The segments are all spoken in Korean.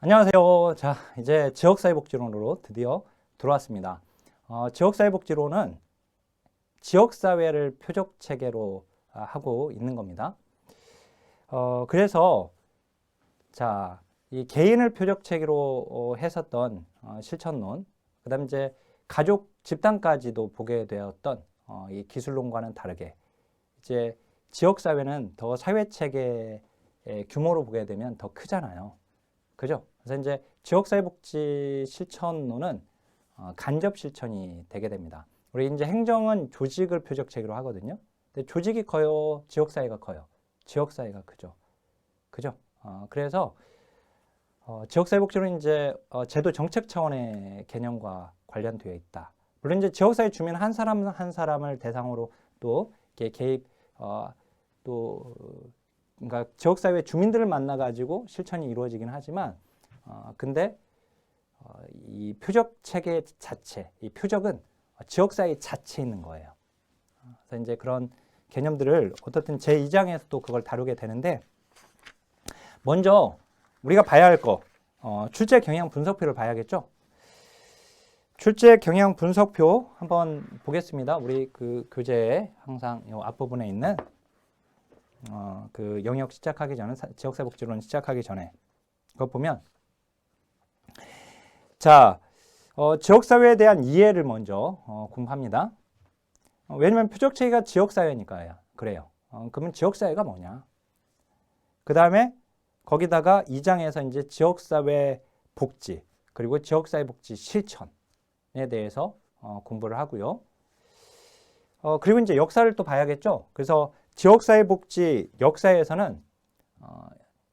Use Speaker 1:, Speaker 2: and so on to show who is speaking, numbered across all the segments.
Speaker 1: 안녕하세요. 자, 이제 지역사회복지론으로 드디어 들어왔습니다. 지역사회복지론은 지역사회를 표적체계로 하고 있는 겁니다. 그래서 자, 이 개인을 표적체계로 했었던 실천론, 그 다음에 이제 가족 집단까지도 보게 되었던 이 기술론과는 다르게 이제 지역사회는 더 사회체계의 규모로 보게 되면 더 크잖아요. 그죠? 그래서 이제 지역사회복지 실천론은 간접 실천이 되게 됩니다. 우리 이제 행정은 조직을 표적체계로 하거든요. 근데 조직이 커요, 지역사회가 커요. 지역사회가 크죠. 그죠? 그래서 지역사회복지는 이제 제도 정책 차원의 개념과 관련되어 있다. 물론 이제 지역사회 주민 한 사람 한 사람을 대상으로 또 이렇게 개입 또 그러니까 지역사회 주민들을 만나 가지고 실천이 이루어지긴 하지만 근데 이 표적 체계 자체, 이 표적은 지역사회 자체에 있는 거예요. 그래서 이제 그런 개념들을 어떻든 제2장에서도 그걸 다루게 되는데 먼저 우리가 봐야 할 거 출제 경향 분석표를 봐야겠죠. 출제 경향 분석표 한번 보겠습니다. 우리 그 교재에 항상 이 앞부분에 있는 그 영역 시작하기 전에 지역사회복지론 시작하기 전에 그거 보면 자 지역사회에 대한 이해를 먼저 공부합니다. 왜냐면 표적체계가 지역사회니까요. 그래요. 그러면 지역사회가 뭐냐? 그 다음에 거기다가 2장에서 이제 지역사회 복지 그리고 지역사회 복지 실천에 대해서 공부를 하고요. 그리고 이제 역사를 또 봐야겠죠. 그래서 지역사회 복지 역사에서는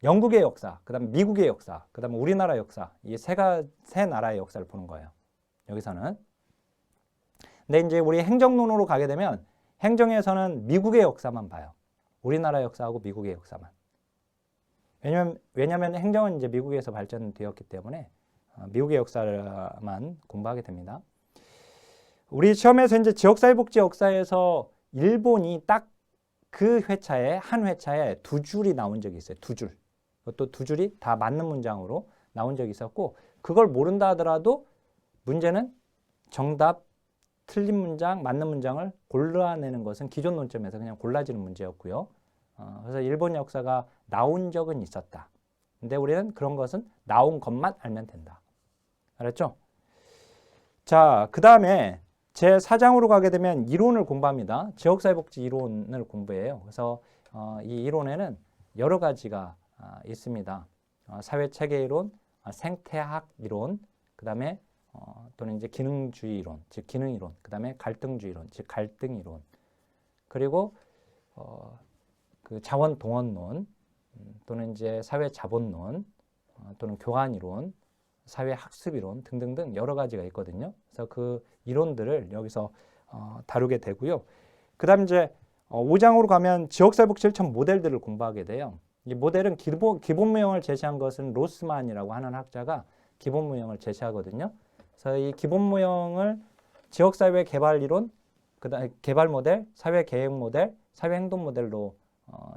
Speaker 1: 영국의 역사, 그다음에 미국의 역사, 그다음에 우리나라 역사, 이 세 나라의 역사를 보는 거예요. 여기서는. 근데 이제 우리 행정론으로 가게 되면 행정에서는 미국의 역사만 봐요. 우리나라 역사하고 미국의 역사만. 왜냐면 행정은 이제 미국에서 발전되었기 때문에 미국의 역사만 공부하게 됩니다. 우리 시험에서 이제 지역사회복지 역사에서 일본이 딱 그 회차에 한 회차에 두 줄이 나온 적이 있어요. 두 줄. 그것도 두 줄이 다 맞는 문장으로 나온 적이 있었고 그걸 모른다 하더라도 문제는 정답, 틀린 문장, 맞는 문장을 골라내는 것은 기존 논점에서 그냥 골라지는 문제였고요. 그래서 일본 역사가 나온 적은 있었다. 근데 우리는 그런 것은 나온 것만 알면 된다. 알았죠? 자, 그 다음에 제4장으로 가게 되면 이론을 공부합니다. 지역사회복지 이론을 공부해요. 그래서 이 이론에는 여러 가지가 있습니다. 사회체계 이론, 생태학 이론, 그 다음에 또는 이제 기능주의 이론, 즉 기능 이론, 그 다음에 갈등주의 이론, 즉 갈등 이론, 그리고 그 자원 동원론, 또는 이제 사회 자본론, 또는 교환 이론, 사회 학습 이론 등등등 여러 가지가 있거든요. 그래서 그 이론들을 여기서 다루게 되고요. 그다음 이제 5장으로 가면 지역사회복지 실천 모델들을 공부하게 돼요. 이 모델은 기본 모형을 제시한 것은 로스만이라고 하는 학자가 기본 모형을 제시하거든요. 그래서 이 기본 모형을 지역사회 개발 이론, 그다음 개발 모델, 사회 계획 모델, 사회 행동 모델로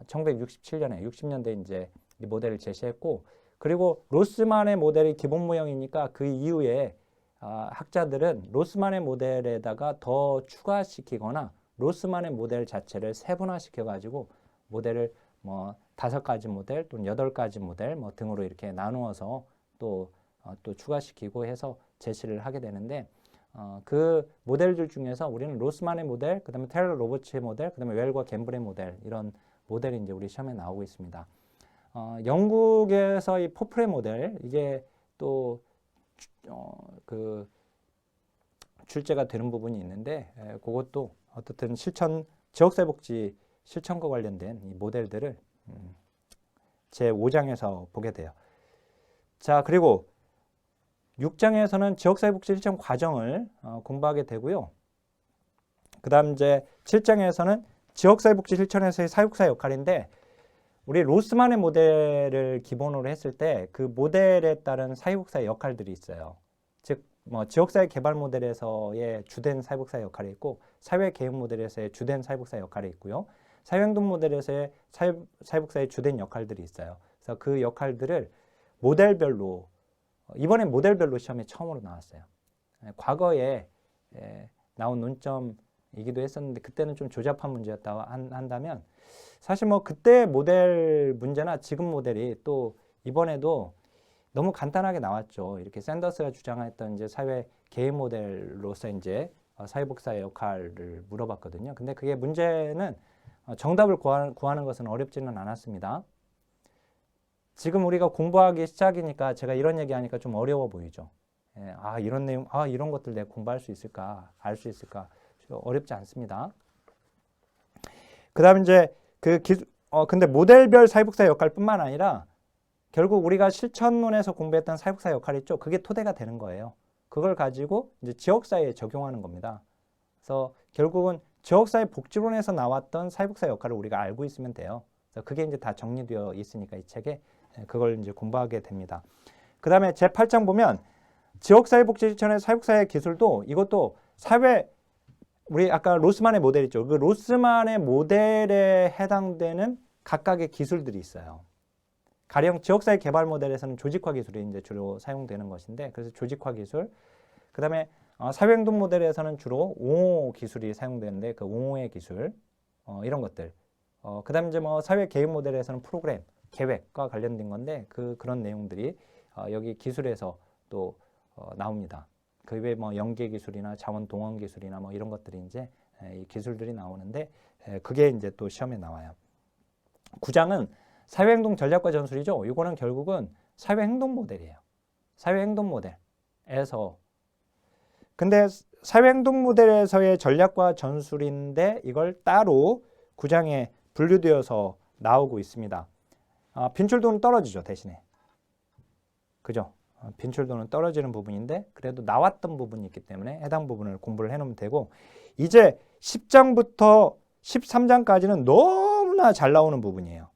Speaker 1: 1967년에 60년대 이제 이 모델을 제시했고, 그리고 로스만의 모델이 기본 모형이니까 그 이후에 학자들은 로스만의 모델에다가 더 추가시키거나 로스만의 모델 자체를 세분화시켜 가지고 모델을 뭐 5가지 모델 또는 8가지 모델 뭐 등으로 이렇게 나누어서 또 추가시키고 해서 제시를 하게 되는데 그 모델들 중에서 우리는 로스만의 모델, 그다음에 테일러 로버츠의 모델, 그다음에 웰과 갬블의 모델 이런 모델이 이제 우리 시험에 나오고 있습니다. 영국에서 이 포프레 모델 이게 또 그 출제가 되는 부분이 있는데 그것도 어떻든 지역사회복지 실천과 관련된 이 모델들을 제 5장에서 보게 돼요. 자, 그리고 6장에서는 지역사회복지 실천 과정을 공부하게 되고요. 그 다음 이제 7장에서는 지역사회복지 실천에서의 사육사의 역할인데 우리 로스만의 모델을 기본으로 했을 때 그 모델에 따른 사회복사의 역할들이 있어요. 즉, 뭐 지역사회 개발 모델에서의 주된 사회복사의 역할이 있고 사회계획 모델에서의 주된 사회복사의 역할이 있고요. 사회행동 모델에서의 사회복사의 주된 역할들이 있어요. 그래서 그 역할들을 모델별로 이번에 모델별로 시험에 처음으로 나왔어요. 과거에 나온 논점이기도 했었는데 그때는 좀 조잡한 문제였다고 한다면 사실 뭐 그때 모델 문제나 지금 모델이 또 이번에도 너무 간단하게 나왔죠. 이렇게 샌더스가 주장했던 이제 사회 개인 모델로서 이제 사회복사의 역할을 물어봤거든요. 근데 그게 문제는 정답을 구하는 것은 어렵지는 않았습니다. 지금 우리가 공부하기 시작이니까 제가 이런 얘기하니까 좀 어려워 보이죠. 이런 내용, 이런 것들 내가 공부할 수 있을까, 알 수 있을까, 어렵지 않습니다. 그다음 이제 근데 모델별 사회복사의 역할뿐만 아니라 결국 우리가 실천론에서 공부했던 사회복사의 역할이 있죠. 그게 토대가 되는 거예요. 그걸 가지고 이제 지역사회에 적용하는 겁니다. 그래서 결국은 지역사회 복지론에서 나왔던 사회복사의 역할을 우리가 알고 있으면 돼요. 그래서 그게 이제 다 정리되어 있으니까 이 책에 그걸 이제 공부하게 됩니다. 그 다음에 제8장 보면 지역사회복지 실천의 사회복사의 기술도 이것도 우리 아까 로스만의 모델 있죠. 그 로스만의 모델에 해당되는 각각의 기술들이 있어요. 가령 지역사회 개발 모델에서는 조직화 기술이 이제 주로 사용되는 것인데, 그래서 조직화 기술. 그 다음에 사회행동 모델에서는 주로 옹호 기술이 사용되는데, 그 옹호의 기술, 이런 것들. 그 다음에 이제 뭐 사회 개인 모델에서는 프로그램, 계획과 관련된 건데, 그런 내용들이 여기 기술에서 또 나옵니다. 그 외에 뭐 연계 기술이나 자원 동원 기술이나 뭐 이런 것들이 이제 이 기술들이 나오는데, 그게 이제 또 시험에 나와요. 9장은 사회행동 전략과 전술이죠. 이거는 결국은 사회행동 모델이에요. 사회행동 모델에서. 근데 사회행동 모델에서의 전략과 전술인데 이걸 따로 9장에 분류되어서 나오고 있습니다. 빈출도는 떨어지죠, 대신에. 그죠? 빈출도는 떨어지는 부분인데 그래도 나왔던 부분이 있기 때문에 해당 부분을 공부를 해놓으면 되고, 이제 10장부터 13장까지는 너무나 잘 나오는 부분이에요.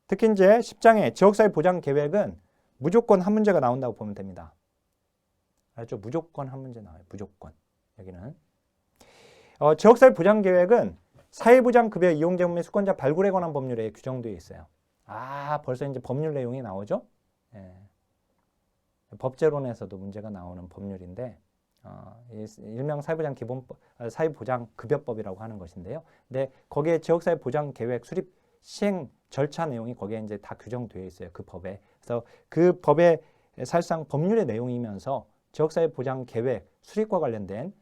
Speaker 1: 특히 이제 10장의 지역사회 보장 계획은 무조건 한 문제가 나온다고 보면 됩니다. 알죠? 무조건 한 문제 나와요. 무조건. 여기는. 지역사회 보장 계획은 사회보장급여 이용제공 및 수권자 발굴에 관한 법률에 규정되어 있어요. 벌써 이제 법률 내용이 나오죠? 법제론에서도 문제가 나오는 법률인데, 일명 사회보장급여법이라고 하는 것인데요. 근데 거기에 지역사회 보장 계획 수립 시행 절차 내용이 거기에 이제 다 규정되어 있어요. 그 법에. 그래서 그 법의 사실상 법률의 내용이면서 지역사회 보장 계획 수립과 관련된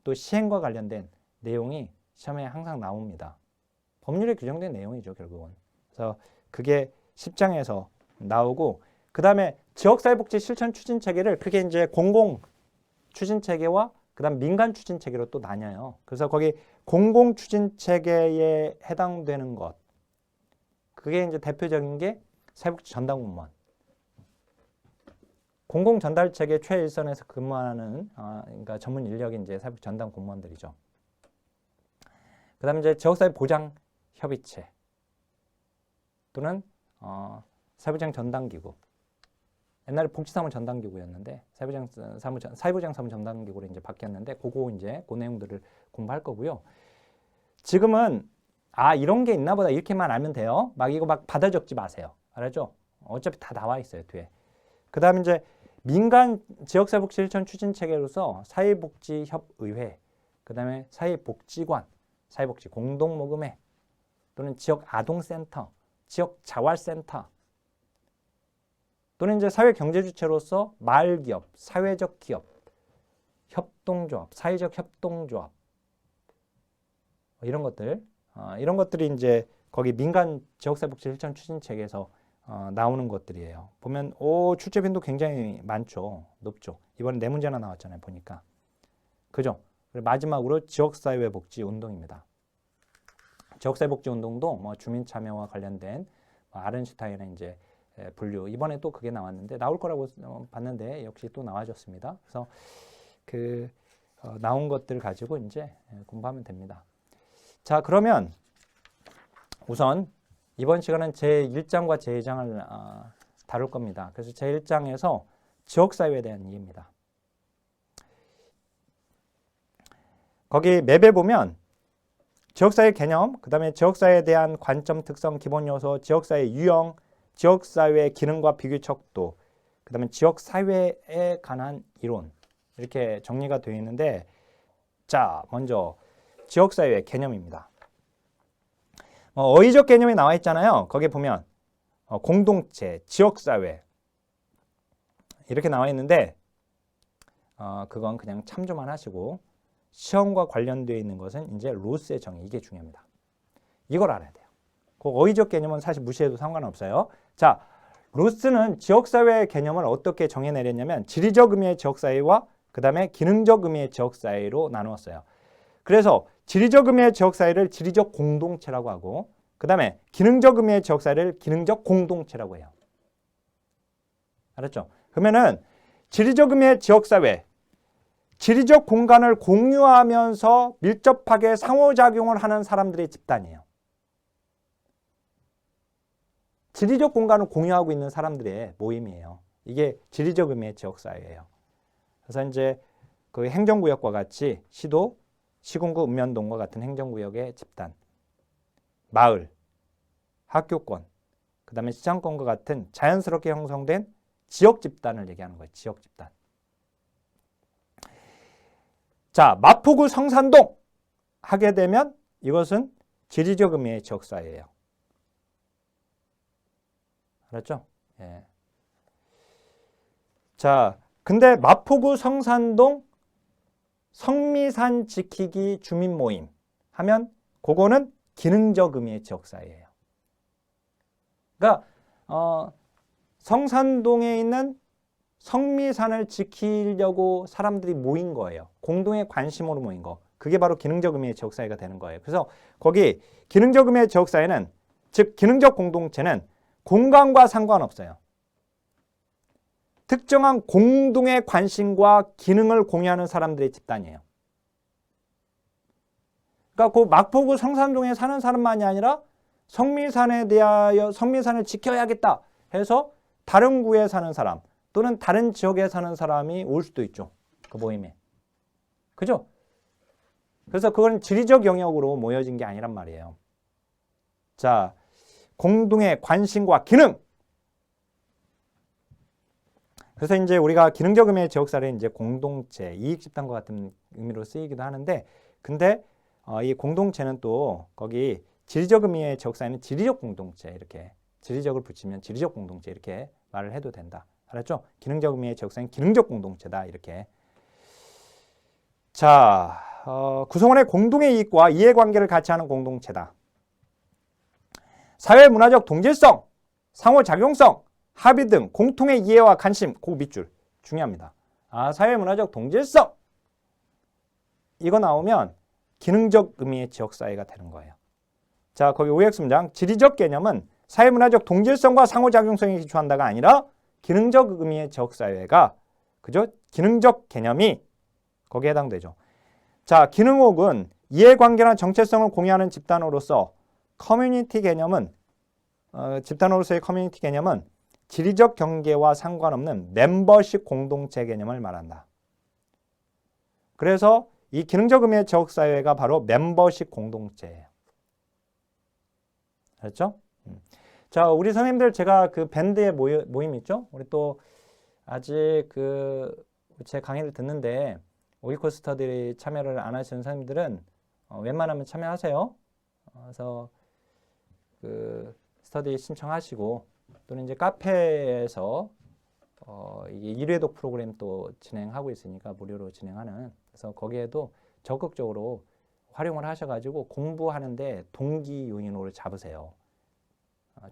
Speaker 1: 또 시행과 관련된 내용이 시험에 항상 나옵니다. 법률에 규정된 내용이죠, 결국은. 그래서 그게 10장에서 나오고, 그 다음에 지역사회복지 실천 추진 체계를 크게 이제 공공 추진 체계와 그 다음 민간 추진 체계로 또 나뉘어요. 그래서 거기 공공 추진 체계에 해당되는 것, 그게 이제 대표적인 게 사회복지 전담 공무원. 공공 전달 체계 최일선에서 근무하는 그러니까 전문 인력이 이제 사회복지 전담 공무원들이죠. 그다음에 이제 지역사회 보장 협의체 또는 사회보장 전담기구. 옛날에 복지사무 전담기구였는데 사회보장 사무 전담기구로 이제 바뀌었는데 그거 이제 그 내용들을 공부할 거고요. 지금은 이런 게 있나 보다 이렇게만 알면 돼요. 이거 받아 적지 마세요. 알았죠? 어차피 다 나와 있어요, 뒤에. 그다음에 이제 민간 지역사회복지 실천 추진 체계로서 사회복지협의회, 그다음에 사회복지관, 사회복지 공동모금회 또는 지역 아동센터, 지역 자활센터 또는 이제 사회경제주체로서 마을기업, 사회적 기업, 협동조합, 사회적 협동조합 이런 것들, 이런 것들이 이제 거기 민간 지역사회복지 실천 추진 체계에서 나오는 것들이에요. 보면 출제 빈도 굉장히 많죠, 높죠. 이번에 4문제나 나왔잖아요, 보니까. 그죠? 그리고 마지막으로 지역사회복지 운동입니다. 지역사회복지 운동도 뭐 주민 참여와 관련된 아른슈타인의 이제 분류, 이번에 또 그게 나왔는데 나올 거라고 봤는데 역시 또 나와줬습니다. 그래서 나온 것들 가지고 이제 공부하면 됩니다. 자, 그러면 우선 이번 시간은 제1장과 제2장을 다룰 겁니다. 그래서 제1장에서 지역사회에 대한 이해입니다. 거기 맵에 보면 지역사회 개념, 그 다음에 지역사회에 대한 관점, 특성, 기본 요소, 지역사회 유형, 지역사회의 기능과 비교 척도, 그다음에 지역 사회에 관한 이론 이렇게 정리가 되어 있는데 자, 먼저 지역 사회 개념입니다. 어휘적 개념이 나와 있잖아요. 거기에 보면 공동체, 지역 사회 이렇게 나와 있는데 그건 그냥 참조만 하시고 시험과 관련되어 있는 것은 이제 로스의 정의 이게 중요합니다. 이걸 알아야 돼요. 그 어휘적 개념은 사실 무시해도 상관없어요. 자, 로스는 지역사회의 개념을 어떻게 정해내렸냐면 지리적 의미의 지역사회와 그 다음에 기능적 의미의 지역사회로 나누었어요. 그래서 지리적 의미의 지역사회를 지리적 공동체라고 하고 그 다음에 기능적 의미의 지역사회를 기능적 공동체라고 해요. 알았죠? 그러면은 지리적 의미의 지역사회, 지리적 공간을 공유하면서 밀접하게 상호작용을 하는 사람들의 집단이에요. 지리적 공간을 공유하고 있는 사람들의 모임이에요. 이게 지리적 의미의 지역사회예요. 그래서 이제 그 행정구역과 같이 시도, 시군구, 읍면동과 같은 행정구역의 집단, 마을, 학교권, 그 다음에 시장권과 같은 자연스럽게 형성된 지역 집단을 얘기하는 거예요. 지역 집단. 자, 마포구 성산동 하게 되면 이것은 지리적 의미의 지역사회예요. 알았죠? 예. 자, 근데 마포구 성산동 성미산 지키기 주민 모임 하면 그거는 기능적 의미의 지역사회예요. 그러니까 성산동에 있는 성미산을 지키려고 사람들이 모인 거예요. 공동의 관심으로 모인 거. 그게 바로 기능적 의미의 지역사회가 되는 거예요. 그래서 거기 기능적 의미의 지역사회는 즉 기능적 공동체는 공간과 상관없어요. 특정한 공동의 관심과 기능을 공유하는 사람들의 집단이에요. 그러니까 그 마포구 성산동에 사는 사람만이 아니라 성미산에 대하여 성미산을 지켜야겠다 해서 다른 구에 사는 사람 또는 다른 지역에 사는 사람이 올 수도 있죠. 그 모임에. 그죠? 그래서 그건 지리적 영역으로 모여진 게 아니란 말이에요. 자, 공동의 관심과 기능. 그래서 이제 우리가 기능적 의미의 지역사회는 이제 공동체, 이익집단과 같은 의미로 쓰이기도 하는데, 근데 이 공동체는 또 거기 지리적 의미의 지역사회는 지리적 공동체 이렇게 지리적을 붙이면 지리적 공동체 이렇게 말을 해도 된다. 알았죠? 기능적 의미의 지역사회는 기능적 공동체다 이렇게. 자, 구성원의 공동의 이익과 이해관계를 같이 하는 공동체다. 사회문화적 동질성, 상호작용성, 합의 등 공통의 이해와 관심, 그 밑줄 중요합니다. 사회문화적 동질성 이거 나오면 기능적 의미의 지역사회가 되는 거예요. 자, 거기 OX 문장 지리적 개념은 사회문화적 동질성과 상호작용성에 기초한다가 아니라 기능적 의미의 지역사회가 그죠? 기능적 개념이 거기에 해당되죠. 자, 기능옥은 이해관계나 정체성을 공유하는 집단으로서 커뮤니티 개념은 집단으로서의 커뮤니티 개념은 지리적 경계와 상관없는 멤버십 공동체 개념을 말한다. 그래서 이 기능적 의미의 지역사회가 바로 멤버십 공동체예요. 알았죠? 자, 우리 선생님들 제가 그 밴드의 모임 있죠? 우리 또 아직 제 강의를 듣는데 오이코 스터디 참여를 안 하시는 선생님들은 웬만하면 참여하세요. 그래서 그 스터디 신청하시고 또는 이제 카페에서 이게 1회독 프로그램 또 진행하고 있으니까 무료로 진행하는 그래서 거기에도 적극적으로 활용을 하셔가지고 공부하는데 동기 요인으로 잡으세요.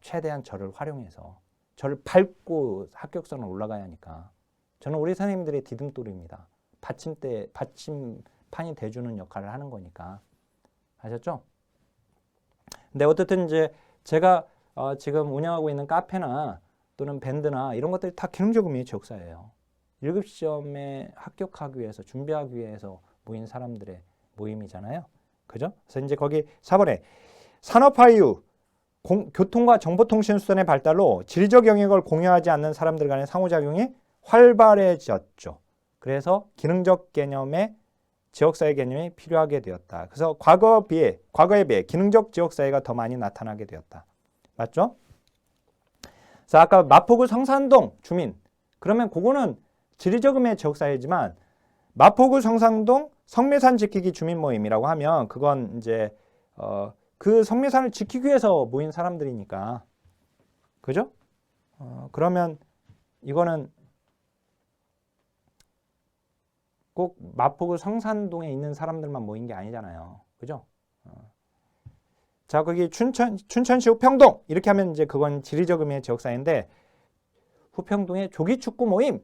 Speaker 1: 최대한 저를 활용해서 저를 밟고 합격선을 올라가야 하니까 저는 우리 선생님들의 디딤돌입니다. 받침판이 돼주는 역할을 하는 거니까 아셨죠? 근데 어쨌든 이제 제가 지금 운영하고 있는 카페나 또는 밴드나 이런 것들이 다 기능적 의미의 지역사회예요. 1급 시험에 합격하기 위해서 준비하기 위해서 모인 사람들의 모임이잖아요. 그죠? 그래서 이제 거기 4번에 산업화 이후 교통과 정보통신수단의 발달로 지리적 영역을 공유하지 않는 사람들 간의 상호작용이 활발해졌죠. 그래서 기능적 개념의 지역사회 개념이 필요하게 되었다. 그래서 과거에 비해 기능적 지역사회가 더 많이 나타나게 되었다. 맞죠? 자, 아까 마포구 성산동 주민 그러면 그거는 지리적 의미의 지역사회지만 마포구 성상동 성미산 지키기 주민모임이라고 하면 그건 이제 그 성미산을 지키기 위해서 모인 사람들이니까, 그죠? 그러면 이거는 꼭 마포구 성산동에 있는 사람들만 모인 게 아니잖아요, 그죠? 자, 거기 춘천시 후평동 이렇게 하면 이제 그건 지리적 의미의 지역사회인데, 후평동에 조기축구 모임,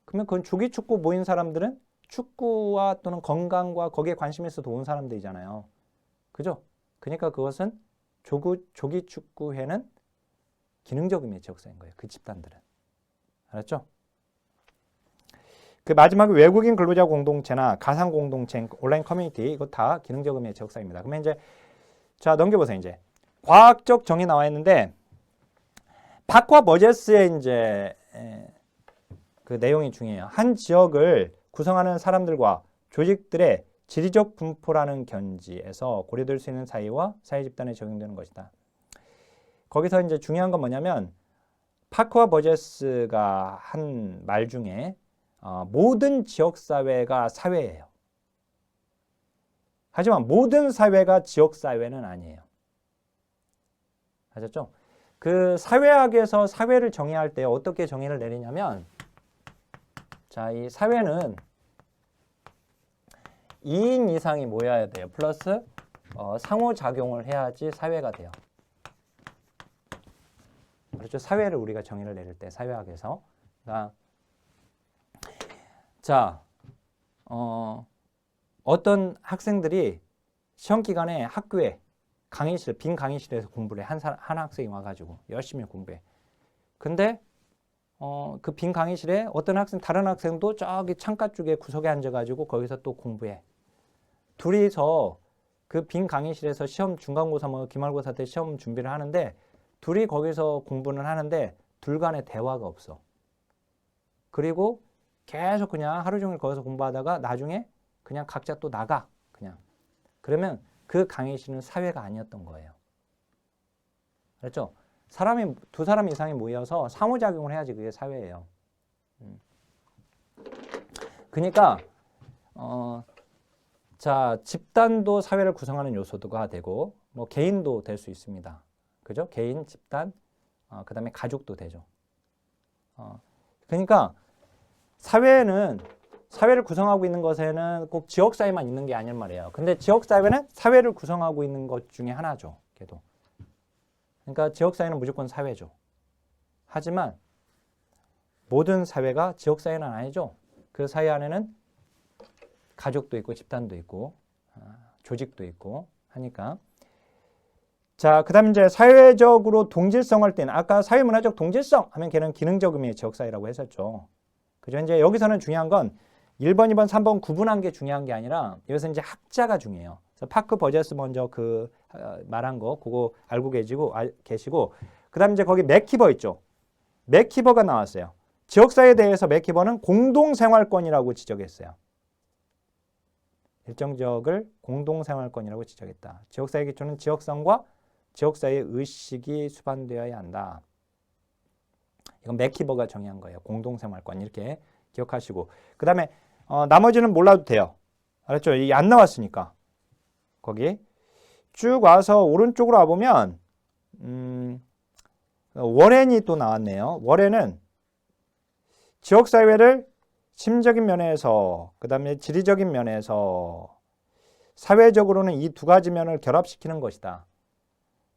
Speaker 1: 그러면 그건 조기축구 모인 사람들은 축구와 또는 건강과 거기에 관심 있어서 온 사람들이잖아요, 그죠? 그러니까 그것은 조기축구회는 기능적 의미의 지역사회인 거예요, 그 집단들은. 알았죠? 그 마지막에 외국인 근로자 공동체나 가상 공동체, 온라인 커뮤니티, 이거 다 기능적 의미의 지역사회입니다. 그러면 이제 자, 넘겨보세요. 이제 과학적 정의 나와 있는데, 파크와 버제스의 이제 그 내용이 중요해요. 한 지역을 구성하는 사람들과 조직들의 지리적 분포라는 견지에서 고려될 수 있는 사회와 사회 집단에 적용되는 것이다. 거기서 이제 중요한 건 뭐냐면, 파크와 버제스가 한 말 중에 모든 지역사회가 사회예요. 하지만 모든 사회가 지역사회는 아니에요. 아셨죠? 그 사회학에서 사회를 정의할 때 어떻게 정의를 내리냐면, 자, 이 사회는 2인 이상이 모여야 돼요. 플러스 상호작용을 해야지 사회가 돼요. 그렇죠? 사회를 우리가 정의를 내릴 때 사회학에서. 그러니까 자, 어떤 학생들이 시험 기간에 학교에 강의실, 빈 강의실에서 공부를 해. 한 학생이 와가지고 열심히 공부해. 근데 그 빈 강의실에 어떤 학생, 다른 학생도 저기 창가 쪽에 구석에 앉아가지고 거기서 또 공부해. 둘이서 그 빈 강의실에서 시험 중간고사, 뭐 기말고사 때 시험 준비를 하는데, 둘이 거기서 공부는 하는데 둘 간에 대화가 없어. 그리고 계속 그냥 하루 종일 거기서 공부하다가 나중에 그냥 각자 또 나가. 그냥. 그러면 그 강의실은 사회가 아니었던 거예요. 그렇죠? 두 사람 이상이 모여서 상호작용을 해야지 그게 사회예요. 그러니까 자, 집단도 사회를 구성하는 요소가 되고, 뭐 개인도 될 수 있습니다. 그죠? 개인, 집단, 그 다음에 가족도 되죠. 그러니까 사회를 구성하고 있는 것에는 꼭 지역사회만 있는 게 아닌 말이에요. 근데 지역사회는 사회를 구성하고 있는 것 중에 하나죠. 걔도. 그러니까 지역사회는 무조건 사회죠. 하지만 모든 사회가 지역사회는 아니죠. 그 사회 안에는 가족도 있고 집단도 있고 조직도 있고 하니까. 자, 그 다음에 이제 사회적으로 동질성을 띠는, 아까 사회문화적 동질성 하면 걔는 기능적 의미의 지역사회라고 했었죠. 그죠? 이제 여기서는 중요한 건 1번, 2번, 3번 구분한 게 중요한 게 아니라 여기서 이제 학자가 중요해요. 그래서 파크 버제스 먼저 그 말한 거 그거 알고 계시고 그 다음에 이제 거기 맥키버 있죠. 맥키버가 나왔어요. 지역사회에 대해서 맥키버는 공동생활권이라고 지적했어야 일정 지역을 공동생활권이라고 지적했다. 지역사회 기초는 지역성과 지역사회의 의식이 수반되어야 한다. 이건 맥키버가 정의한 거예요. 공동생활권 이렇게 기억하시고 그 다음에 나머지는 몰라도 돼요. 알았죠? 이게 안 나왔으니까. 거기 쭉 와서 오른쪽으로 와보면 워렌이 또 나왔네요. 워렌은 지역사회를 심적인 면에서 그 다음에 지리적인 면에서 사회적으로는 이 두 가지 면을 결합시키는 것이다.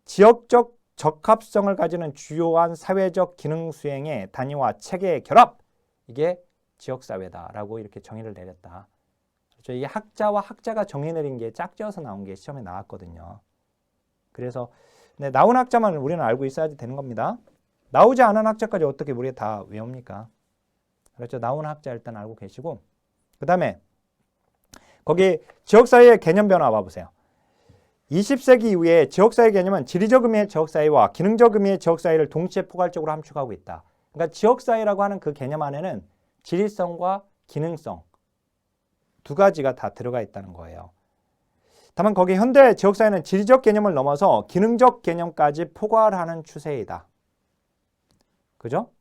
Speaker 1: 지역적 적합성을 가지는 주요한 사회적 기능 수행의 단위와 체계의 결합, 이게 지역사회다라고 이렇게 정의를 내렸다. 그렇죠? 이 학자와 학자가 정의 내린 게 짝지어서 나온 게 시험에 나왔거든요. 그래서 나온 학자만 우리는 알고 있어야 되는 겁니다. 나오지 않은 학자까지 어떻게 우리가 다 외웁니까? 그렇죠? 나온 학자 일단 알고 계시고 그 다음에 거기 지역사회의 개념 변화 봐보세요. 20세기 이후에 지역사회 개념은 지리적 의미의 지역사회와 기능적 의미의 지역사회를 동시에 포괄적으로 함축하고 있다. 그러니까 지역사회라고 하는 그 개념 안에는 지리성과 기능성 두 가지가 다 들어가 있다는 거예요. 다만 거기 현대 지역사회는 지리적 개념을 넘어서 기능적 개념까지 포괄하는 추세이다. 그죠?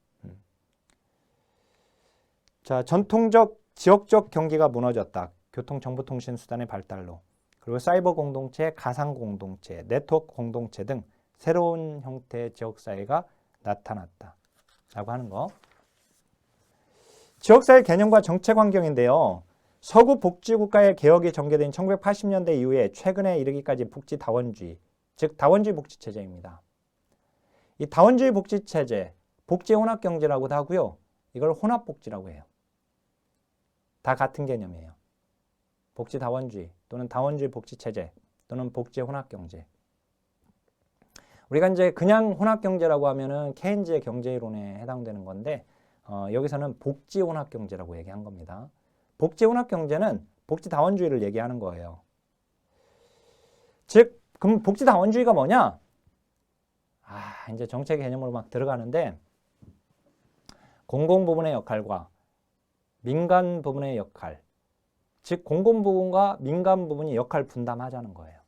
Speaker 1: 자, 전통적 지역적 경기가 무너졌다. 교통정보통신수단의 발달로. 그리고 사이버 공동체, 가상 공동체, 네트워크 공동체 등 새로운 형태의 지역사회가 나타났다. 라고 하는 거. 지역사회 개념과 정책 환경인데요. 서구 복지국가의 개혁이 전개된 1980년대 이후에 최근에 이르기까지 복지다원주의, 즉 다원주의 복지체제입니다. 이 다원주의 복지체제, 복지혼합경제라고도 하고요. 이걸 혼합복지라고 해요. 다 같은 개념이에요. 복지다원주의 또는 다원주의 복지체제 또는 복지혼합경제. 우리가 이제 그냥 혼합경제라고 하면은 케인즈의 경제이론에 해당되는 건데 여기서는 복지혼합경제라고 얘기한 겁니다. 복지혼합경제는 복지다원주의를 얘기하는 거예요. 즉, 그럼 복지다원주의가 뭐냐? 이제 정책 개념으로 막 들어가는데 공공 부분의 역할과 민간 부분의 역할, 즉 공공 부분과 민간 부분이 역할 분담하자는 거예요.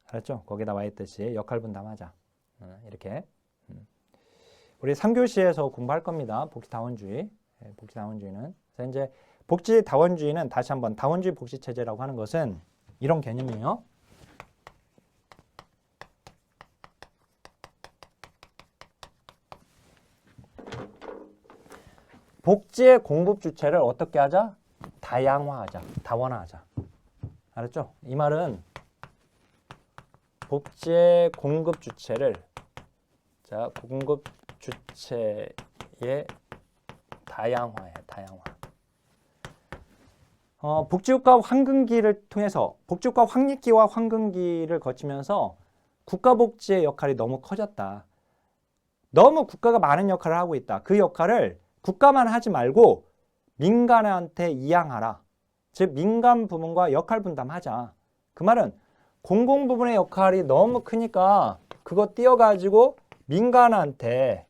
Speaker 1: 알았죠? 거기다 와 있듯이 역할 분담하자. 이렇게. 우리 3교시에서 공부할 겁니다. 복지다원주의. 복지다원주의는. 그래서 이제 복지다원주의는 다시 한번 다원주의 복지체제라고 하는 것은 이런 개념이에요. 복지의 공급 주체를 어떻게 하자? 다양화하자. 다원화하자. 알았죠? 이 말은 복지의 공급 주체를 공급 주체의 다양화에 다양화. 복지국가 황금기를 통해서 복지국가 황립기와 황금기를 거치면서 국가복지의 역할이 너무 커졌다. 너무 국가가 많은 역할을 하고 있다. 그 역할을 국가만 하지 말고 민간한테 이양하라. 즉 민간 부문과 역할 분담하자. 그 말은 공공 부분의 역할이 너무 크니까 그거 띄어가지고 민간한테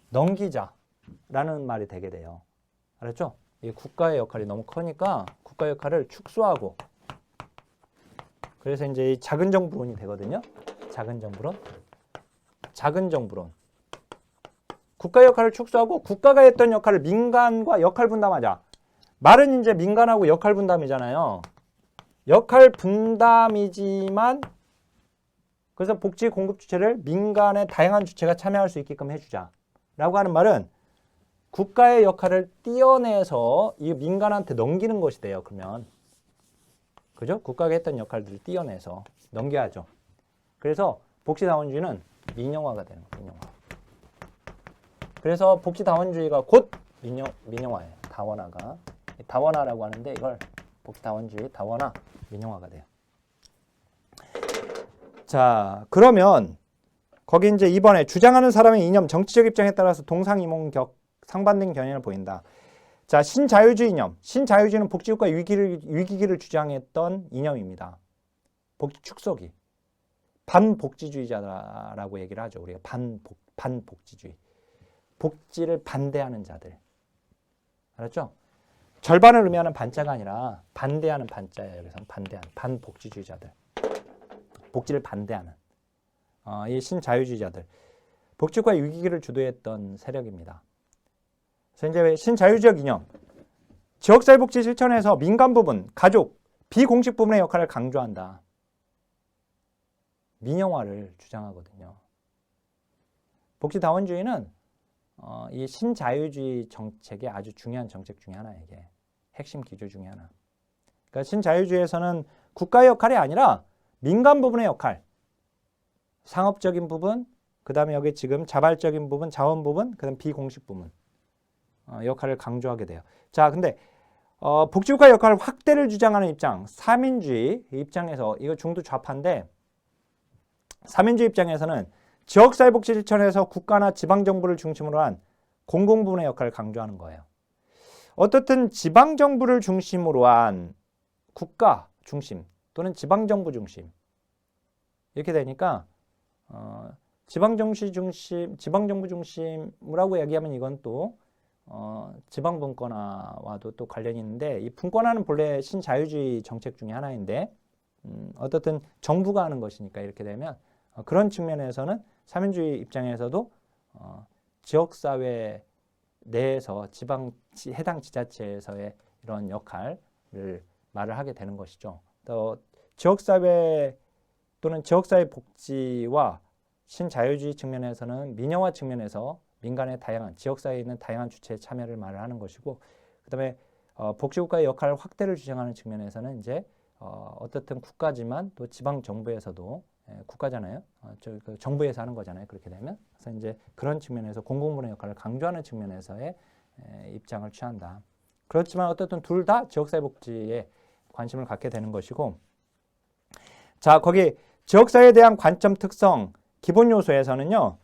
Speaker 1: 넘기자라는 말이 되게 돼요. 알았죠? 이 국가의 역할이 너무 크니까 국가 역할을 축소하고 그래서 이제 이 작은 정부론이 되거든요. 작은 정부론. 작은 정부론. 국가 역할을 축소하고 국가가 했던 역할을 민간과 역할 분담하자. 말은 이제 민간하고 역할 분담이잖아요. 역할 분담이지만 그래서 복지 공급 주체를 민간의 다양한 주체가 참여할 수 있게끔 해주자. 라고 하는 말은 국가의 역할을 떼어내서 이 민간한테 넘기는 것이 돼요. 그러면. 그죠? 국가가 했던 역할들을 떼어내서 넘겨야죠. 그래서 복지다원주의는 민영화가 되는 거예요. 민영화. 그래서 복지다원주의가 곧 민영화예요. 다원화가. 다원화라고 하는데 이걸 복지다원주의, 다원화, 민영화가 돼요. 자, 그러면 거기 이제 이번에 주장하는 사람의 이념, 정치적 입장에 따라서 동상이몽격, 상반된 견해를 보인다. 자, 신자유주의 이념. 신자유주의는 복지국가 위기기를 주장했던 이념입니다. 복지 축소기. 반복지주의자라고 얘기를 하죠. 우리가 반복지주의. 복지를 반대하는 자들. 알았죠? 절반을 의미하는 반자가 아니라 반대하는 반자예요. 그래서 반대하는 반복지주의자들. 복지를 반대하는 이 신자유주의자들. 복지국가 위기기를 주도했던 세력입니다. 그래서 이제 신자유주의 이념. 지역사회 복지 실천에서 민간 부분, 가족, 비공식 부분의 역할을 강조한다. 민영화를 주장하거든요. 복지다원주의는 이 신자유주의 정책의 아주 중요한 정책 중에 하나예요. 이게 핵심 기조 중에 하나. 그러니까 신자유주의에서는 국가의 역할이 아니라 민간 부분의 역할, 상업적인 부분, 그 다음에 여기 지금 자발적인 부분, 자원 부분, 그 다음 비공식 부분 역할을 강조하게 돼요. 자, 근데 복지국가 역할 확대를 주장하는 입장, 사민주의 입장에서 이거 중도 좌파인데 사민주의 입장에서는 지역사회복지 실천에서 국가나 지방정부를 중심으로 한 공공부문의 역할을 강조하는 거예요. 어떻든 지방정부를 중심으로 한 국가 중심 또는 지방정부 중심 이렇게 되니까 지방정부 중심이라고 얘기하면 이건 또 지방분권화와도 또 관련이 있는데 이 분권화는 본래 신자유주의 정책 중에 하나인데 어떻든 정부가 하는 것이니까 이렇게 되면 그런 측면에서는 사민주의 입장에서도 지역사회 내에서 해당 지자체에서의 이런 역할을 말을 하게 되는 것이죠. 또 지역사회 또는 지역사회 복지와 신자유주의 측면에서는 민영화 측면에서 민간의 다양한 지역사회에 있는 다양한 주체의 참여를 말을 하는 것이고, 그다음에 복지국가의 역할 확대를 주장하는 측면에서는 이제 어떻든 국가지만 또 지방 정부에서도 국가잖아요. 그 정부에서 하는 거잖아요. 그렇게 되면 그래서 이제 그런 측면에서 공공분의 역할을 강조하는 측면에서의 입장을 취한다. 그렇지만 어쨌든 둘 다 지역사회 복지에 관심을 갖게 되는 것이고, 자 거기 지역사회에 대한 관점 특성 기본 요소에서는요.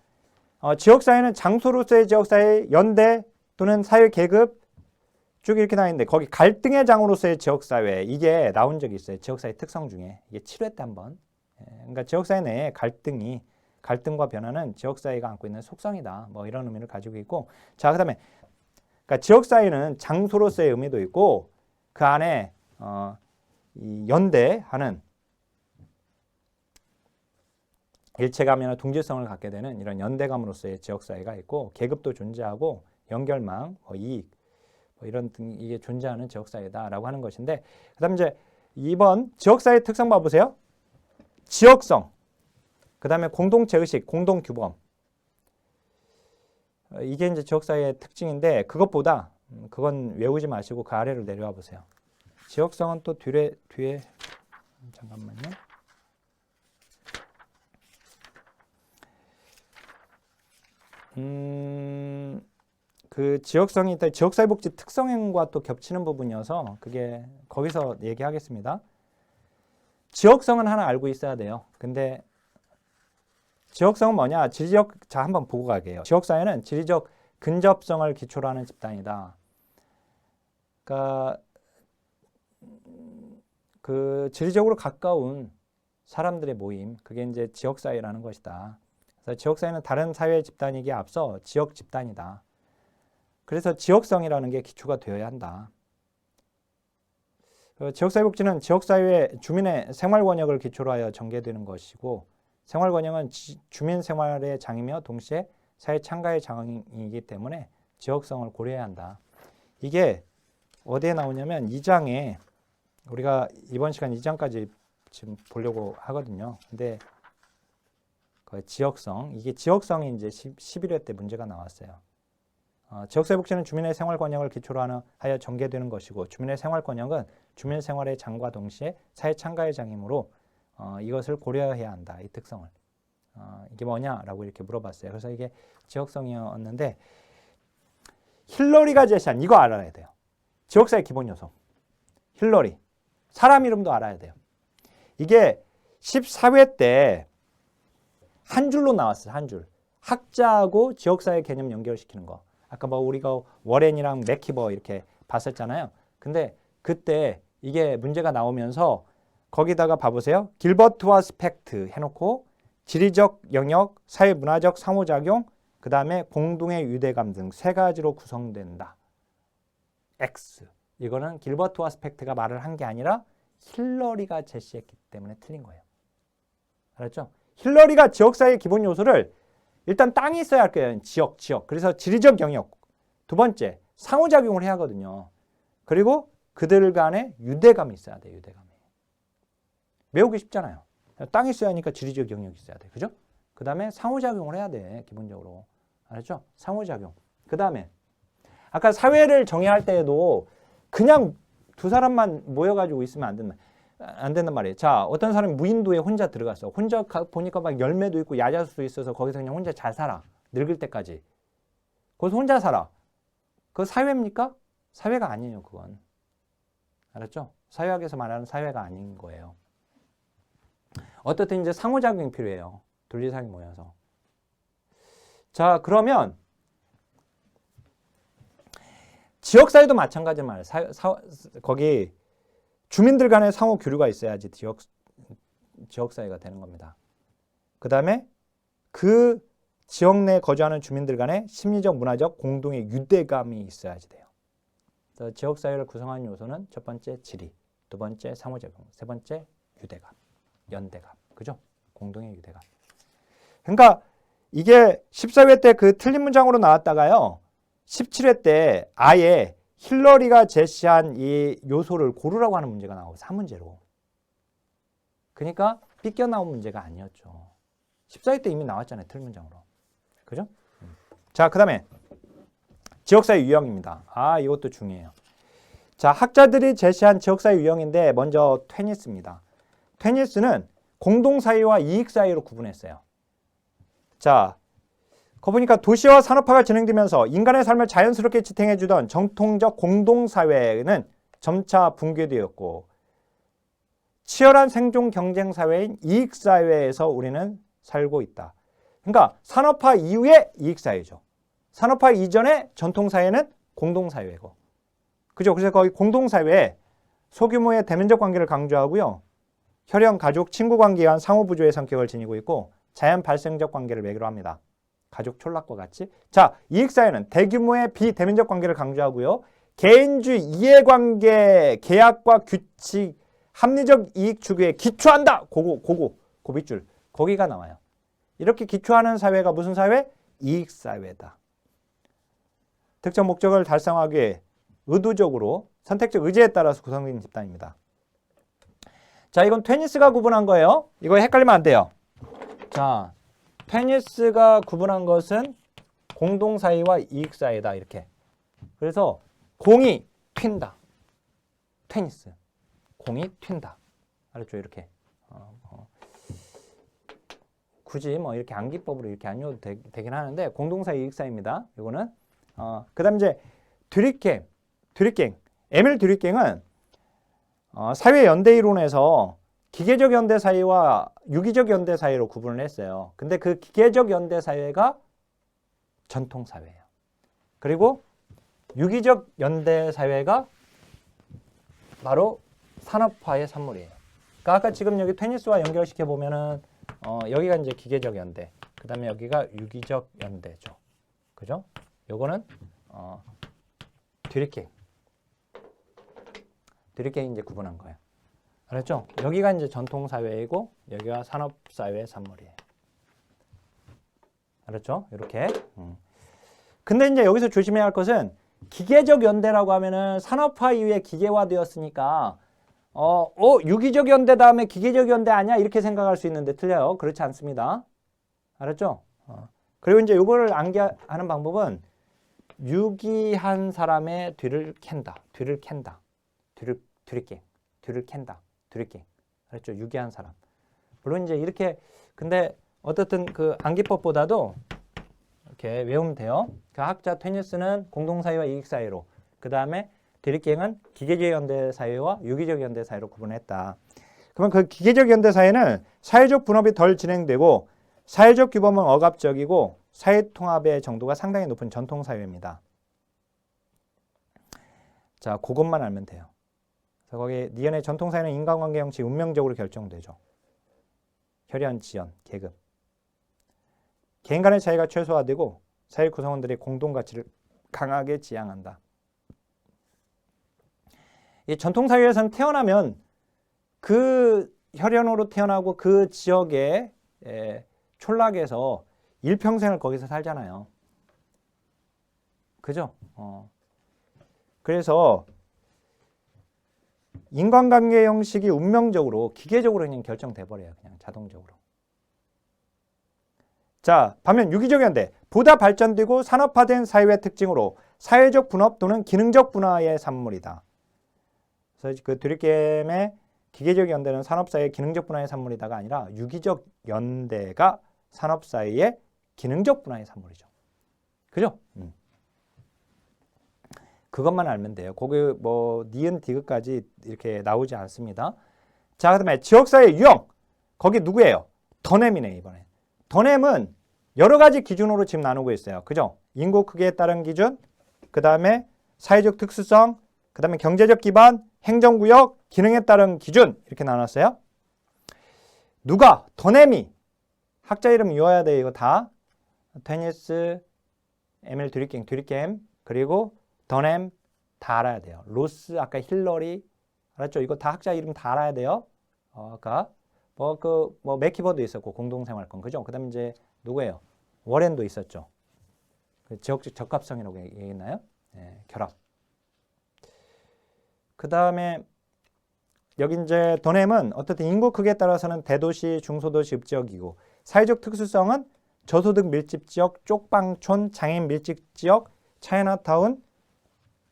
Speaker 1: 지역사회는 장소로서의 지역사회, 연대 또는 사회 계급 쭉 이렇게 나있는데 거기 갈등의 장으로서의 지역사회 이게 나온 적이 있어요. 지역사회 특성 중에 이게 7회 때 한번. 그러니까 지역사회 내에 갈등과 변화는 지역사회가 안고 있는 속성이다. 뭐 이런 의미를 가지고 있고, 자 그다음에 그러니까 지역사회는 장소로서의 의미도 있고 그 안에 이 연대하는 일체감이나 동질성을 갖게 되는 이런 연대감으로서의 지역사회가 있고, 계급도 존재하고 연결망, 이익 이런 등 이게 존재하는 지역사회다라고 하는 것인데, 그다음 이제 2번 지역사회 특성 봐보세요. 지역성, 그다음에 공동체 의식, 공동규범. 이게 이제 지역사회의 특징인데 그것보다 그건 외우지 마시고 그 아래로 내려와 보세요. 지역성은 또 뒤에 잠깐만요. 그 지역성이 있다. 지역사회 복지 특성과 또 겹치는 부분이어서 그게 거기서 얘기하겠습니다. 지역성은 하나 알고 있어야 돼요. 근데 지역성은 뭐냐? 지리적, 자 한번 보고 가게요. 지역사회는 지리적 근접성을 기초로 하는 집단이다. 그러니까 그 지리적으로 가까운 사람들의 모임, 그게 이제 지역사회라는 것이다. 그래서 지역사회는 다른 사회 집단이기에 앞서 지역 집단이다. 그래서 지역성이라는 게 기초가 되어야 한다. 지역사회복지는 지역사회의 주민의 생활권역을 기초로 하여 전개되는 것이고, 생활권역은 주민 생활의 장이며 동시에 사회 참가의 장이기 때문에 지역성을 고려해야 한다. 이게 어디에 나오냐면 2장에 우리가 이번 시간 2장까지 지금 보려고 하거든요. 근데 그 지역성, 이게 지역성이 이제 11회 때 문제가 나왔어요. 지역사회복지는 주민의 생활권역을 기초로 하여 전개되는 것이고, 주민의 생활권역은 주민 생활의 장과 동시에 사회 참가의 장이므로 이것을 고려해야 한다. 이 특성을. 이게 뭐냐라고 이렇게 물어봤어요. 그래서 이게 지역성이었는데 힐러리가 제시한 이거 알아야 돼요. 지역사회 기본 요소. 힐러리. 사람 이름도 알아야 돼요. 이게 14회 때 한 줄로 나왔어요. 한 줄. 학자하고 지역사회 개념 연결시키는 거. 아까 뭐 우리가 워렌이랑 맥키버 이렇게 봤었잖아요. 근데 그때 이게 문제가 나오면서 거기다가 봐보세요. 길버트와 스펙트 해놓고 지리적 영역, 사회문화적 상호작용, 그 다음에 공동의 유대감 등 세 가지로 구성된다. X. 이거는 길버트와 스펙트가 말을 한 게 아니라 힐러리가 제시했기 때문에 틀린 거예요. 알았죠? 힐러리가 지역사회의 기본 요소를 일단 땅이 있어야 할 거예요. 지역. 그래서 지리적 영역. 두 번째, 상호작용을 해야 하거든요. 그리고 그들 간에 유대감이 있어야 돼요. 유대감이. 외우기 쉽잖아요. 땅이 있어야 하니까 지리적 영역이 있어야 돼. 그죠? 그 다음에 상호작용을 해야 돼. 기본적으로. 알았죠? 상호작용. 그 다음에 아까 사회를 정의할 때에도 그냥 두 사람만 모여가지고 있으면 안 된단 말이에요. 자, 어떤 사람이 무인도에 혼자 들어갔어. 혼자 보니까 막 열매도 있고 야자수도 있어서 거기서 그냥 혼자 잘 살아. 늙을 때까지. 거기서 혼자 살아. 그거 사회입니까? 사회가 아니에요, 그건. 알았죠? 사회학에서 말하는 사회가 아닌 거예요. 어떻든 이제 상호작용이 필요해요. 둘 이상이 모여서. 자, 그러면 지역사회도 마찬가지 말이에요. 거기 주민들 간의 상호 교류가 있어야지 지역사회가 되는 겁니다. 그 다음에 그 지역 내에 거주하는 주민들 간의 심리적, 문화적 공동의 유대감이 있어야지 돼요. 그래서 지역사회를 구성하는 요소는 첫 번째 지리, 두 번째 상호작용, 세 번째 유대감, 연대감. 그죠? 공동의 유대감. 그러니까 이게 14회 때 그 틀린 문장으로 나왔다가요. 17회 때 아예 힐러리가 제시한 이 요소를 고르라고 하는 문제가 나오고 3문제로. 그러니까 삐껴나온 문제가 아니었죠. 14회 때 이미 나왔잖아요. 틀 문장으로. 그죠? 자, 그 다음에 지역사회 유형입니다. 아, 이것도 중요해요. 자, 학자들이 제시한 지역사회 유형인데 먼저 테니스입니다. 테니스는 공동사회와 이익사회로 구분했어요. 자, 거 보니까 도시와 산업화가 진행되면서 인간의 삶을 자연스럽게 지탱해주던 정통적 공동사회는 점차 붕괴되었고 치열한 생존 경쟁 사회인 이익사회에서 우리는 살고 있다. 그러니까 산업화 이후의 이익사회죠. 산업화 이전의 전통사회는 공동사회고. 그죠? 그래서 거기 공동사회에 소규모의 대면적 관계를 강조하고요. 혈연, 가족, 친구 관계에 의한 상호부조의 성격을 지니고 있고 자연 발생적 관계를 매개로 합니다. 가족 촌락과 같이. 자, 이익사회는 대규모의 비대면적 관계를 강조하고요. 개인주의, 이해관계, 계약과 규칙, 합리적 이익 추구에 기초한다. 고빗줄. 거기가 나와요. 이렇게 기초하는 사회가 무슨 사회? 이익사회다. 특정 목적을 달성하기 위해 의도적으로 선택적 의지에 따라서 구성된 집단입니다. 자, 이건 테니스가 구분한 거예요. 이거 헷갈리면 안 돼요. 자, 테니스가 구분한 것은 공동사회와 이익사회다. 이렇게. 그래서 공이 튄다. 테니스. 공이 튄다. 알았죠? 이렇게. 굳이 뭐 이렇게 암기법으로 이렇게 안 읽어도 되긴 하는데 공동사회 이익사회입니다. 이거는. 그 다음 이제 드리갱. 에밀 드리갱은 사회 연대 이론에서 기계적 연대 사회와 유기적 연대 사회로 구분을 했어요. 근데 그 기계적 연대 사회가 전통 사회예요. 그리고 유기적 연대 사회가 바로 산업화의 산물이에요. 그러니까 아까 지금 여기 테니스와 연결시켜 보면은 여기가 이제 기계적 연대, 그 다음에 여기가 유기적 연대죠. 그죠? 요거는 드리갱 이제 구분한 거예요. 알았죠? 여기가 이제 전통 사회이고 여기가 산업 사회의 산물이에요. 알았죠? 이렇게. 근데 이제 여기서 조심해야 할 것은 기계적 연대라고 하면은 산업화 이후에 기계화되었으니까 유기적 연대 다음에 기계적 연대 아니야? 이렇게 생각할 수 있는데 틀려요. 그렇지 않습니다. 알았죠? 그리고 이제 이거를 암기하는 방법은 유기한 사람의 뒤를 캔다. 뒤를 캔다. 알았죠? 유기한 사람. 물론 이제 이렇게 근데 어떻든 그 암기법보다도 이렇게 외우면 돼요. 그 학자 테니스는 공동사회와 이익사회로, 그 다음에 드리갱은 기계적 연대 사회와 유기적 연대 사회로 구분했다. 그러면 그 기계적 연대 사회는 사회적 분업이 덜 진행되고 사회적 규범은 억압적이고 사회 통합의 정도가 상당히 높은 전통 사회입니다. 자, 그것만 알면 돼요. 그래서 거기 니은의 전통 사회는 인간관계 형식이 운명적으로 결정되죠. 혈연, 지연, 계급. 개인 간의 차이가 최소화되고 사회 구성원들의 공동 가치를 강하게 지향한다. 이 전통 사회에서는 태어나면 그 혈연으로 태어나고 그 지역의 촌락에서 일평생을 거기서 살잖아요. 그죠? 그래서 인간관계 형식이 운명적으로 기계적으로 그냥 결정돼 버려요. 그냥 자동적으로. 자, 반면 유기적 연대, 보다 발전되고 산업화된 사회의 특징으로 사회적 분업 또는 기능적 분화의 산물이다. 그래서 그 드리겜의 기계적 연대는 산업사회의 기능적 분화의 산물이다가 아니라 유기적 연대가 산업사회의 기능적 분화의 산물이죠. 그죠? 그것만 알면 돼요. 거기 뭐 니은 디귿까지 이렇게 나오지 않습니다. 자, 그다음에 지역사회 유형. 거기 누구예요? 더넴이네, 이번에. 더넴은 여러 가지 기준으로 지금 나누고 있어요. 그죠? 인구 크기에 따른 기준, 그 다음에 사회적 특수성, 그 다음에 경제적 기반, 행정구역, 기능에 따른 기준 이렇게 나눴어요. 누가? 더넴이. 학자 이름 외워야 돼, 이거 다. 테니스, 에밀 드리겜, 그리고 더넴 다 알아야 돼요. 로스, 아까 힐러리, 알았죠? 이거 다 학자 이름 다 알아야 돼요. 아까 맥키버도 있었고 공동생활권, 그죠? 그다음에 이제 누구예요? 워렌도 있었죠. 지역적 적합성이라고 얘기했나요? 네, 결합. 그 다음에 여기 이제 도냄은 어떻든 인구 크기에 따라서는 대도시, 중소도시 읍지역이고 사회적 특수성은 저소득 밀집 지역, 쪽방촌, 장애인 밀집 지역, 차이나타운,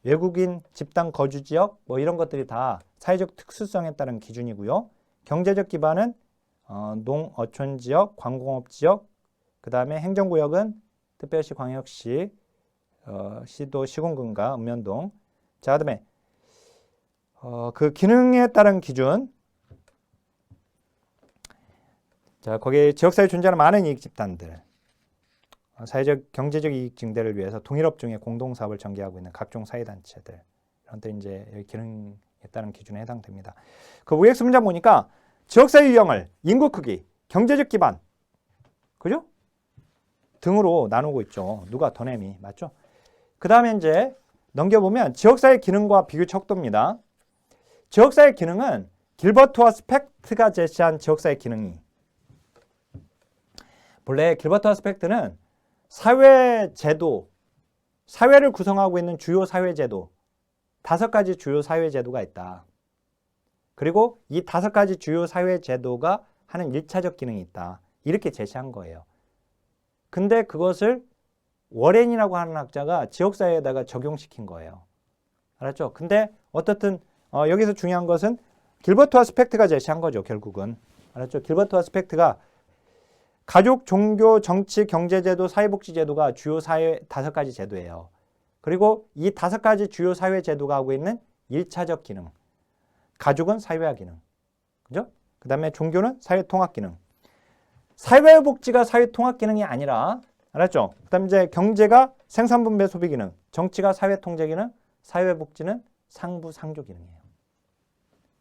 Speaker 1: 외국인 집단 거주 지역 뭐 이런 것들이 다 사회적 특수성에 따른 기준이고요. 경제적 기반은 농어촌 지역, 관공업 지역, 그 다음에 행정구역은 특별시, 광역시, 시도, 시군군가, 읍면동. 자, 그다음에 그 기능에 따른 기준. 자, 거기에 지역사회에 존재하는 많은 이익 집단들, 사회적, 경제적 이익 증대를 위해서 동일업종의 공동사업을 전개하고 있는 각종 사회단체들, 이런 데 이제 여기 기능에 따른 기준에 해당됩니다. 그 UX 문장 보니까 지역사회 유형을 인구 크기, 경제적 기반, 그죠? 등으로 나누고 있죠. 누가 도냄이 맞죠? 그 다음에 이제 넘겨보면 지역사회 기능과 비교 척도입니다. 지역사회 기능은 길버트와 스펙트가 제시한 지역사회 기능이, 본래 길버트와 스펙트는 사회제도, 사회를 구성하고 있는 주요 사회제도, 5가지 주요 사회제도가 있다. 그리고 이 5가지 주요 사회제도가 하는 1차적 기능이 있다. 이렇게 제시한 거예요. 근데 그것을 워렌이라고 하는 학자가 지역사회에다가 적용시킨 거예요. 알았죠? 근데 어떻든 여기서 중요한 것은 길버트와 스펙트가 제시한 거죠. 결국은. 알았죠? 길버트와 스펙트가 가족, 종교, 정치, 경제제도, 사회복지제도가 주요 사회 5가지 제도예요. 그리고 이 5가지 주요 사회제도가 하고 있는 1차적 기능. 가족은 사회화 기능. 그죠? 그 다음에 종교는 사회통합 기능. 사회복지가 사회통합 기능이 아니라, 알았죠? 그 다음에 이제 경제가 생산분배 소비 기능, 정치가 사회통제 기능, 사회복지는 상부 상조 기능이에요.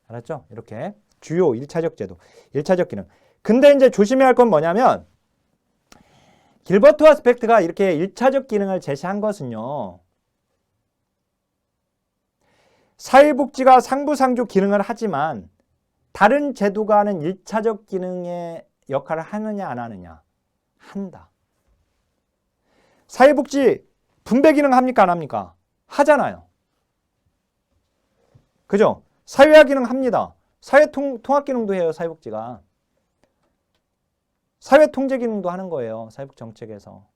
Speaker 1: 알았죠? 이렇게 주요 1차적 제도, 1차적 기능. 근데 이제 조심해야 할 건 뭐냐면 길버트와 스펙트가 이렇게 1차적 기능을 제시한 것은요, 사회복지가 상부상조 기능을 하지만 다른 제도가 하는 1차적 기능의 역할을 하느냐 안 하느냐? 한다. 사회복지 분배 기능 합니까 안 합니까? 하잖아요. 그죠? 사회화 기능 합니다. 사회통합 기능도 해요. 사회복지가. 사회통제 기능도 하는 거예요. 사회복 정책에서.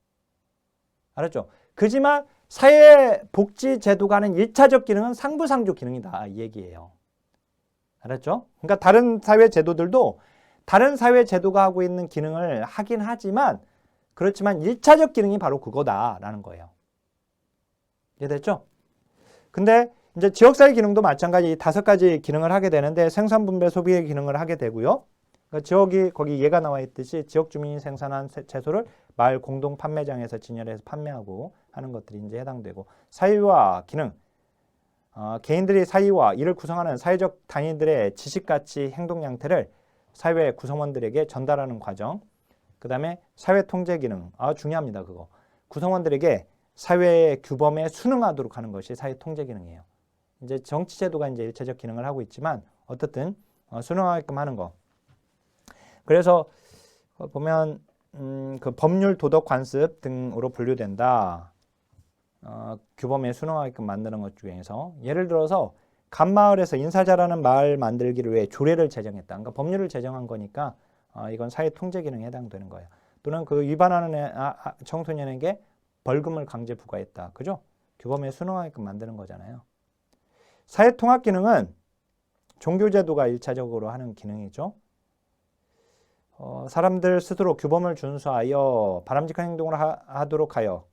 Speaker 1: 알았죠? 그지만 사회복지제도가 하는 1차적 기능은 상부상조 기능이다. 이 얘기예요. 알았죠? 그러니까 다른 사회제도들도 다른 사회제도가 하고 있는 기능을 하긴 하지만 그렇지만 1차적 기능이 바로 그거다라는 거예요. 이해됐죠? 근데 이제 지역사회 기능도 마찬가지 5가지 기능을 하게 되는데 생산분배 소비의 기능을 하게 되고요. 그러니까 지역이 거기 예가 나와 있듯이 지역 주민이 생산한 채소를 마을 공동 판매장에서 진열해서 판매하고 하는 것들이 이제 해당되고 사회화 기능, 개인들이 사회와 이를 구성하는 사회적 단위들의 지식 가치 행동 양태를 사회 구성원들에게 전달하는 과정. 그 다음에 사회 통제 기능, 중요합니다. 그거 구성원들에게 사회의 규범에 순응하도록 하는 것이 사회 통제 기능이에요. 이제 정치제도가 이제 1차적 기능을 하고 있지만 어떻든 순응하게끔 하는 거. 그래서 보면 그 법률, 도덕, 관습 등으로 분류된다. 규범에 순응하게끔 만드는 것 중에서 예를 들어서 간마을에서 인사 잘하는 마을 만들기를 위해 조례를 제정했다. 그러니까 법률을 제정한 거니까 이건 사회 통제 기능에 해당되는 거예요. 또는 그 위반하는 청소년에게 벌금을 강제 부과했다. 그죠? 규범에 순응하게끔 만드는 거잖아요. 사회 통합 기능은 종교제도가 1차적으로 하는 기능이죠. 사람들 스스로 규범을 준수하여 바람직한 행동을 하도록 하여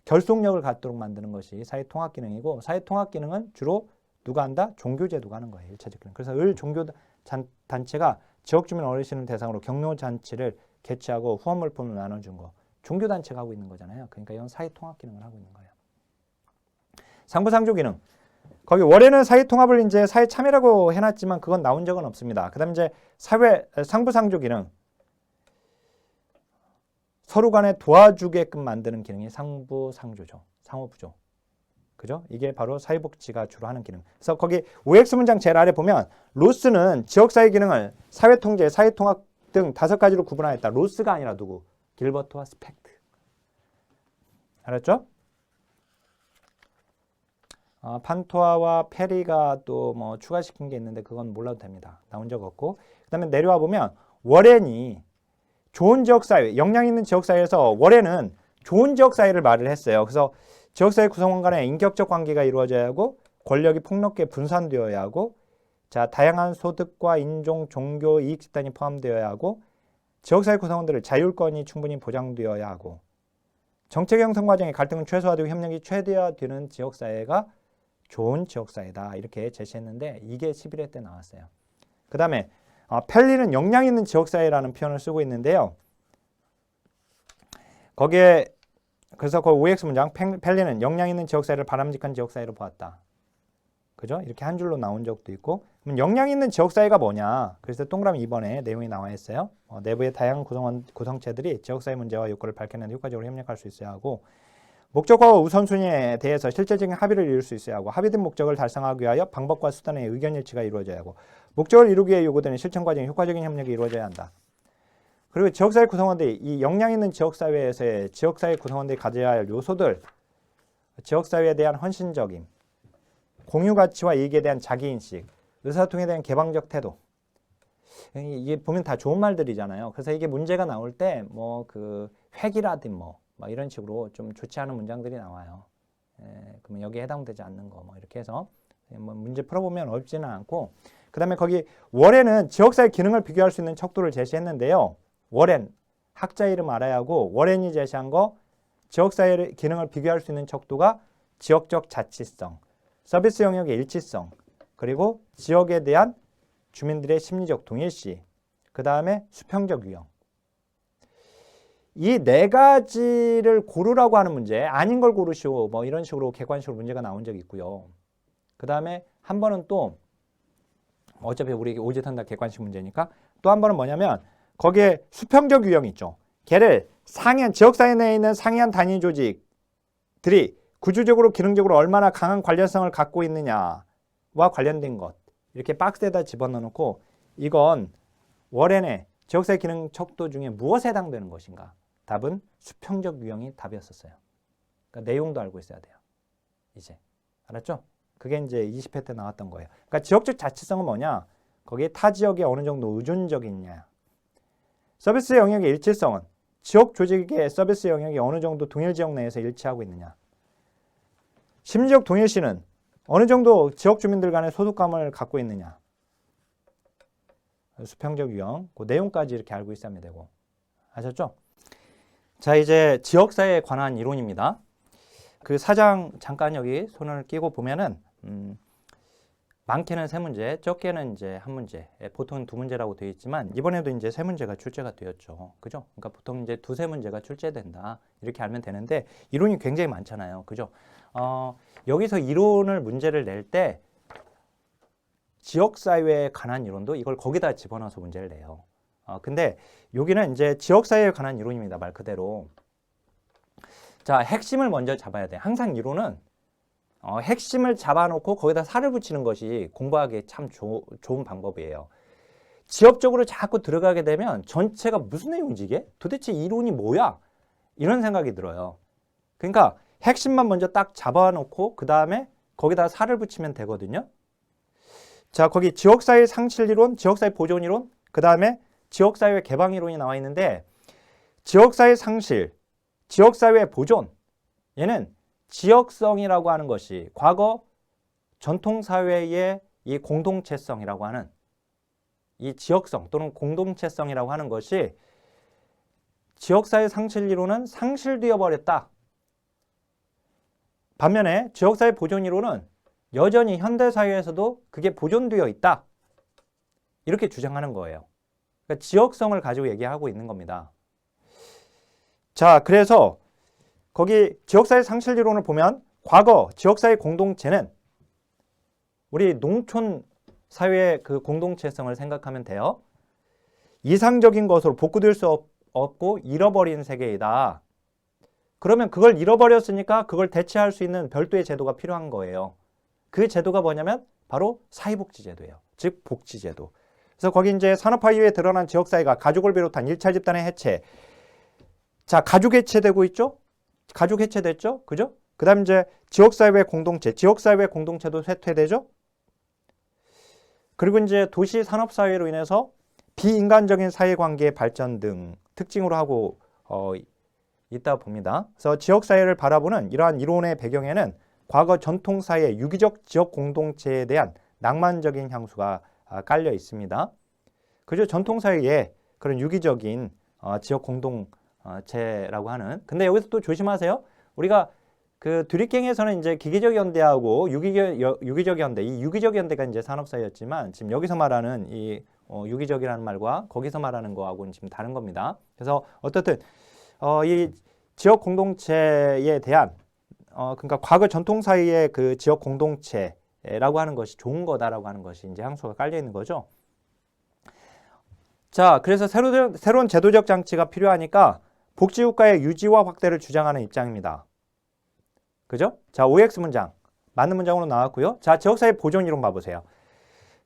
Speaker 1: 결속력을 갖도록 만드는 것이 사회통합 기능이고 사회통합 기능은 주로 누가 한다? 종교제도가 하는 거예요. 1차적 기능. 그래서 을 종교단체가 지역주민 어르신을 대상으로 격려잔치를 개최하고 후원물품을 나눠준 거. 종교단체가 하고 있는 거잖아요. 그러니까 이건 사회통합 기능을 하고 있는 거예요. 상부상조 기능. 거기 월에는 사회통합을 이제 사회참여라고 해놨지만 그건 나온 적은 없습니다. 그 다음에 이제 상부상조 기능. 서로 간에 도와주게끔 만드는 기능이 상부상조죠. 상호부조. 그죠? 이게 바로 사회복지가 주로 하는 기능. 그래서 거기 OX 문장 제일 아래 보면 로스는 지역사회 기능을 사회통제, 사회통합 등 5가지로 구분하였다. 로스가 아니라 누구? 길버트와 스펙트. 알았죠? 판토아와 페리가 또 뭐 추가시킨 게 있는데 그건 몰라도 됩니다. 나온 적 없고. 그 다음에 내려와 보면 워렌이 좋은 지역사회, 역량 있는 지역사회에서 워렌은 좋은 지역사회를 말을 했어요. 그래서 지역사회 구성원 간의 인격적 관계가 이루어져야 하고 권력이 폭넓게 분산되어야 하고 자 다양한 소득과 인종, 종교, 이익 집단이 포함되어야 하고 지역사회 구성원들의 자율권이 충분히 보장되어야 하고 정책 형성 과정에 갈등은 최소화되고 협력이 최대화되는 지역사회가 좋은 지역사회다 이렇게 제시했는데 이게 11회 때 나왔어요. 그 다음에 펠리는 역량 있는 지역사회라는 표현을 쓰고 있는데요. 거기에 그래서 그 OX 문장 펠리는 역량 있는 지역사회를 바람직한 지역사회로 보았다. 그죠? 이렇게 한 줄로 나온 적도 있고 그럼 역량 있는 지역사회가 뭐냐? 그래서 동그라미 2번에 내용이 나와 있어요. 내부의 다양한 구성체들이 지역사회 문제와 요건을 밝혀내는 효과적으로 협력할 수 있어야 하고 목적과 우선순위에 대해서 실질적인 합의를 이룰 수 있어야 하고 합의된 목적을 달성하기 위하여 방법과 수단의 의견 일치가 이루어져야 하고 목적을 이루기 위해 요구되는 실천 과정에 효과적인 협력이 이루어져야 한다. 그리고 지역사회 구성원들이 이 역량 있는 지역사회에서의 지역사회 구성원들이 가져야 할 요소들 지역사회에 대한 헌신적임 공유 가치와 이익에 대한 자기인식 의사소통에 대한 개방적 태도 이게 보면 다 좋은 말들이잖아요. 그래서 이게 문제가 나올 때 뭐 그 획이라든 뭐 이런 식으로 좀 좋지 않은 문장들이 나와요. 그러면 여기에 해당되지 않는 거 뭐 이렇게 해서 뭐 문제 풀어보면 어렵지는 않고 그 다음에 거기 워렌은 지역사회 기능을 비교할 수 있는 척도를 제시했는데요. 워렌 학자 이름 알아야 하고 워렌이 제시한 거 지역사회 기능을 비교할 수 있는 척도가 지역적 자치성 서비스 영역의 일치성 그리고 지역에 대한 주민들의 심리적 동일시 그 다음에 수평적 유형 이 네 가지를 고르라고 하는 문제 아닌 걸 고르시오 뭐 이런 식으로 객관식으로 문제가 나온 적이 있고요. 그 다음에 한 번은 또 어차피 우리 오지선다 객관식 문제니까 또 한 번은 뭐냐면 거기에 수평적 유형이 있죠. 걔를 상현 지역사회 내에 있는 상이한 단위 조직들이 구조적으로 기능적으로 얼마나 강한 관련성을 갖고 있느냐와 관련된 것 이렇게 박스에다 집어넣어놓고 이건 워렌의 지역사회 기능 척도 중에 무엇에 해당되는 것인가? 답은 수평적 유형이 답이었었어요. 그러니까 내용도 알고 있어야 돼요. 이제 알았죠? 그게 이제 20회 때 나왔던 거예요. 그러니까 지역적 자치성은 뭐냐? 거기에 타 지역에 어느 정도 의존적이냐. 서비스 영역의 일치성은 지역 조직의 서비스 영역이 어느 정도 동일 지역 내에서 일치하고 있느냐. 심리적 동일시는 어느 정도 지역 주민들 간의 소속감을 갖고 있느냐. 수평적 유형, 그 내용까지 이렇게 알고 있으면 되고. 아셨죠? 자, 이제 지역사회에 관한 이론입니다. 그 4장 잠깐 여기 손을 끼고 보면은 많게는 3문제, 적게는 이제 1문제, 보통 2문제라고 되어 있지만 이번에도 이제 3문제가 출제가 되었죠. 그죠? 그러니까 보통 이제 2-3문제가 출제된다. 이렇게 알면 되는데 이론이 굉장히 많잖아요. 그죠? 여기서 이론을 문제를 낼 때 지역사회에 관한 이론도 이걸 거기다 집어넣어서 문제를 내요. 근데 여기는 이제 지역사회에 관한 이론입니다. 말 그대로. 자, 핵심을 먼저 잡아야 돼. 항상 이론은 핵심을 잡아놓고 거기다 살을 붙이는 것이 공부하기에 참 좋은 방법이에요. 지역적으로 자꾸 들어가게 되면 전체가 무슨 내용이지 이게? 도대체 이론이 뭐야? 이런 생각이 들어요. 그러니까 핵심만 먼저 딱 잡아놓고 그 다음에 거기다 살을 붙이면 되거든요. 자, 거기 지역사회 상실이론, 지역사회 보존이론, 그 다음에 지역사회 개방이론이 나와 있는데 지역사회 상실, 지역사회 보존 얘는 지역성이라고 하는 것이 과거 전통사회의 이 공동체성이라고 하는 이 지역성 또는 공동체성이라고 하는 것이 지역사회 상실이론은 상실되어 버렸다. 반면에 지역사회 보존이론은 여전히 현대사회에서도 그게 보존되어 있다. 이렇게 주장하는 거예요. 그러니까 지역성을 가지고 얘기하고 있는 겁니다. 자, 그래서 거기 지역사회 상실이론을 보면 과거 지역사회 공동체는 우리 농촌 사회의 그 공동체성을 생각하면 돼요. 이상적인 것으로 복구될 수 없고 잃어버린 세계이다. 그러면 그걸 잃어버렸으니까 그걸 대체할 수 있는 별도의 제도가 필요한 거예요. 그 제도가 뭐냐면 바로 사회복지제도예요. 즉 복지제도. 그래서 거기 이제 산업화 이후에 드러난 지역사회가 가족을 비롯한 1차 집단의 해체. 자, 가족 해체되고 있죠? 가족 해체됐죠? 그죠? 그 다음 이제 지역사회 공동체, 지역사회 공동체도 쇠퇴되죠? 그리고 이제 도시 산업사회로 인해서 비인간적인 사회관계의 발전 등 특징으로 하고 있다 봅니다. 그래서 지역사회를 바라보는 이러한 이론의 배경에는 과거 전통사회, 유기적 지역 공동체에 대한 낭만적인 향수가 깔려 있습니다. 그죠? 전통사회에 그런 유기적인 지역 공동체라고 하는. 근데 여기서 또 조심하세요. 우리가 그 드리킹에서는 이제 기계적 연대하고 유기적 연대, 이 유기적 연대가 이제 산업사회였지만 지금 여기서 말하는 이 유기적이라는 말과 거기서 말하는 거하고는 지금 다른 겁니다. 그래서 어떻든 이 지역 공동체에 대한 그러니까 과거 전통사회의 그 지역 공동체라고 하는 것이 좋은 거다라고 하는 것이 이제 향수가 깔려 있는 거죠. 자, 그래서 새로운 제도적 장치가 필요하니까 복지국가의 유지와 확대를 주장하는 입장입니다. 그죠? 자, OX 문장. 맞는 문장으로 나왔고요. 자, 지역사회 보존 이론 봐보세요.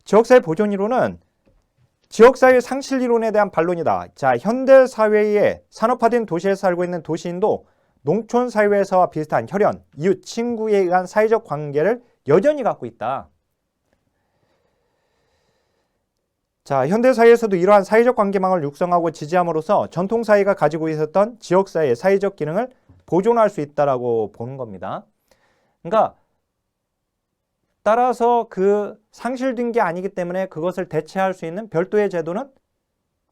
Speaker 1: 지역사회 보존 이론은 지역사회 상실 이론에 대한 반론이다. 자, 현대사회의 산업화된 도시에서 살고 있는 도시인도 농촌사회에서와 비슷한 혈연, 이웃, 친구에 의한 사회적 관계를 여전히 갖고 있다. 자, 현대사회에서도 이러한 사회적 관계망을 육성하고 지지함으로써 전통사회가 가지고 있었던 지역사회의 사회적 기능을 보존할 수 있다라고 보는 겁니다. 그러니까 따라서 그 상실된 게 아니기 때문에 그것을 대체할 수 있는 별도의 제도는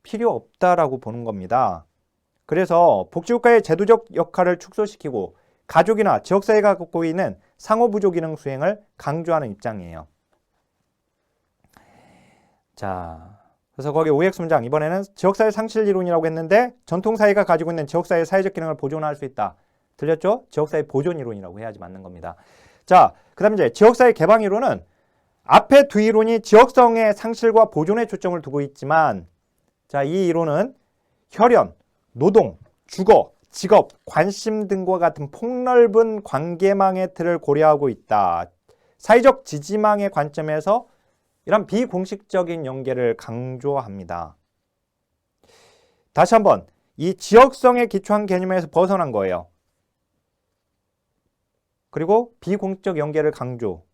Speaker 1: 필요 없다라고 보는 겁니다. 그래서 복지국가의 제도적 역할을 축소시키고 가족이나 지역사회가 갖고 있는 상호부조 기능 수행을 강조하는 입장이에요. 자, 그래서 거기 OX 문장 이번에는 지역사회 상실 이론이라고 했는데 전통사회가 가지고 있는 지역사회의 사회적 기능을 보존할 수 있다. 들렸죠? 지역사회 보존 이론이라고 해야지 맞는 겁니다. 자, 그 다음에 이제 지역사회 개방 이론은 앞에 두 이론이 지역성의 상실과 보존에 초점을 두고 있지만 자, 이 이론은 혈연, 노동, 주거, 직업, 관심 등과 같은 폭넓은 관계망의 틀을 고려하고 있다. 사회적 지지망의 관점에서 이런 비공식적인 연계를 강조합니다. 다시 한번 이 지역성에 기초한 개념에서 벗어난 거예요. 그리고 비공식적 연계를 강조.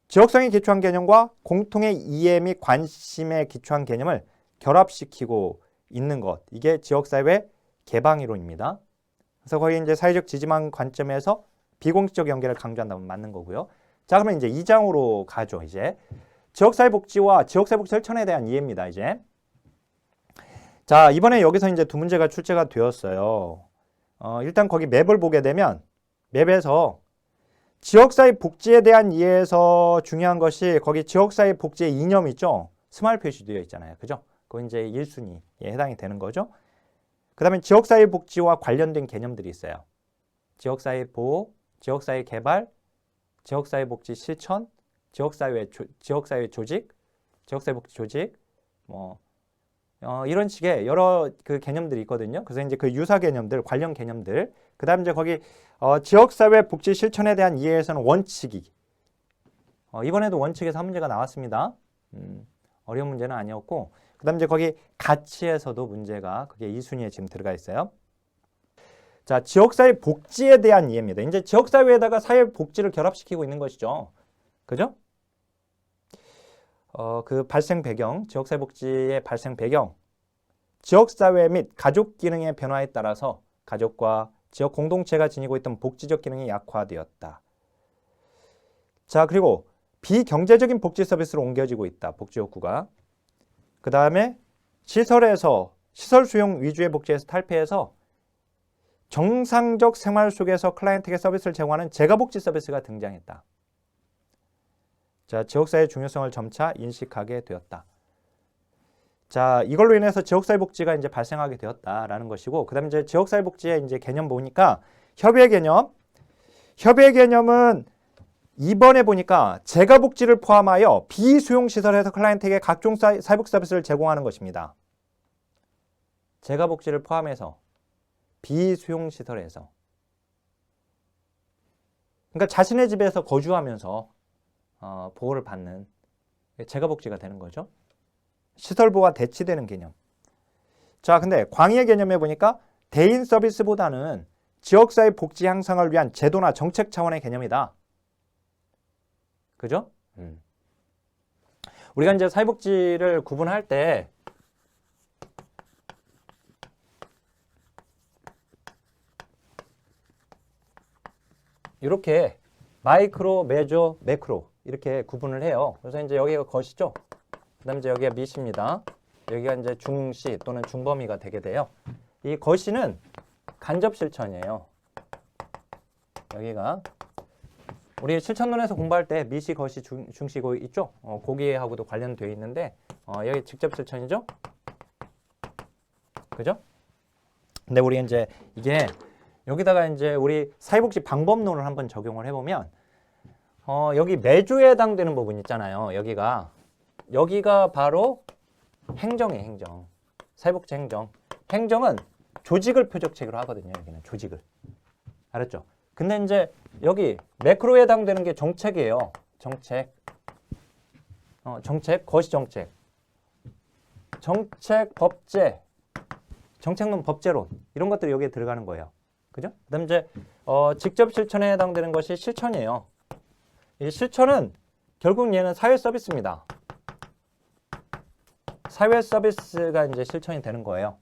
Speaker 1: 지역성에 기초한 개념과 공통의 이해 및 관심에 기초한 개념을 결합시키고 있는 것. 이게 지역사회 개방이론입니다. 그래서 거기 이제 사회적 지지망 관점에서 비공식적 연계를 강조한다면 맞는 거고요. 자, 그러면 이제 2장으로 가죠. 이제 지역사회 복지와 지역사회 복지 실천에 대한 이해입니다. 이제 자, 이번에 여기서 이제 두 문제가 출제가 되었어요. 일단 거기 맵을 보게 되면 맵에서 지역사회 복지에 대한 이해에서 중요한 것이 거기 지역사회 복지의 이념 있죠. 스마일 표시되어 있잖아요. 그죠? 그거 이제 1순위에 해당이 되는 거죠. 그 다음에 지역사회 복지와 관련된 개념들이 있어요. 지역사회 보호, 지역사회 개발, 지역사회 복지 실천, 지역사회 조직, 지역사회 복지 조직, 이런 식의 여러 그 개념들이 있거든요. 그래서 이제 그 유사 개념들, 관련 개념들. 그 다음 이제 거기 지역사회 복지 실천에 대한 이해에서는 원칙이. 이번에도 원칙에서 한 문제가 나왔습니다. 어려운 문제는 아니었고. 그 다음 이제 거기 가치에서도 문제가 그게 2순위에 지금 들어가 있어요. 자, 지역사회 복지에 대한 이해입니다. 이제 지역사회에다가 사회복지를 결합시키고 있는 것이죠. 그죠? 그 발생 배경, 지역사회 복지의 발생 배경, 지역사회 및 가족 기능의 변화에 따라서 가족과 지역 공동체가 지니고 있던 복지적 기능이 약화되었다. 자, 그리고 비경제적인 복지 서비스로 옮겨지고 있다. 복지욕구가. 그 다음에 시설 수용 위주의 복지에서 탈피해서 정상적 생활 속에서 클라이언트에게 서비스를 제공하는 재가복지 서비스가 등장했다. 자, 지역사회의 중요성을 점차 인식하게 되었다. 자, 이걸로 인해서 지역사회 복지가 이제 발생하게 되었다라는 것이고, 그 다음에 이제 지역사회 복지의 이제 개념 보니까 협의의 개념. 협의의 개념은 이번에 보니까 재가복지를 포함하여 비수용시설에서 클라이언트에게 각종 사회복 서비스를 제공하는 것입니다. 재가복지를 포함해서 비수용시설에서. 그러니까 자신의 집에서 거주하면서 보호를 받는 재가복지가 되는 거죠. 시설보호와 대치되는 개념. 자, 근데 광의의 개념에 보니까 대인 서비스보다는 지역사회 복지 향상을 위한 제도나 정책 차원의 개념이다. 그죠? 우리가 이제 사회복지를 구분할 때 이렇게 마이크로, 메조, 매크로 이렇게 구분을 해요. 그래서 이제 여기가 것이죠. 그다음에 이제 여기가 미시입니다. 여기가 이제 중시 또는 중범위가 되게 돼요. 이 것이는 간접 실천이에요. 여기가 우리 실천론에서 공부할 때 미시, 것이, 중시 고 있죠? 거기하고도 관련되어 있는데 여기 직접 실천이죠? 그죠? 근데 우리 이제 이게 여기다가 이제 우리 사회복지 방법론을 한번 적용을 해보면 여기 매조에 해당되는 부분 있잖아요. 여기가 바로 행정이에요. 행정. 사회복지 행정. 행정은 조직을 표적체계로 하거든요. 여기는 조직을. 알았죠? 근데 이제 여기 매크로에 해당되는 게 정책이에요. 정책. 정책, 거시정책. 정책, 법제. 정책론, 법제론. 이런 것들이 여기에 들어가는 거예요. 그죠? 그 다음에 이제 직접 실천에 해당되는 것이 실천이에요. 이 실천은 결국 얘는 사회 서비스입니다. 사회 서비스가 이제 실천이 되는 거예요.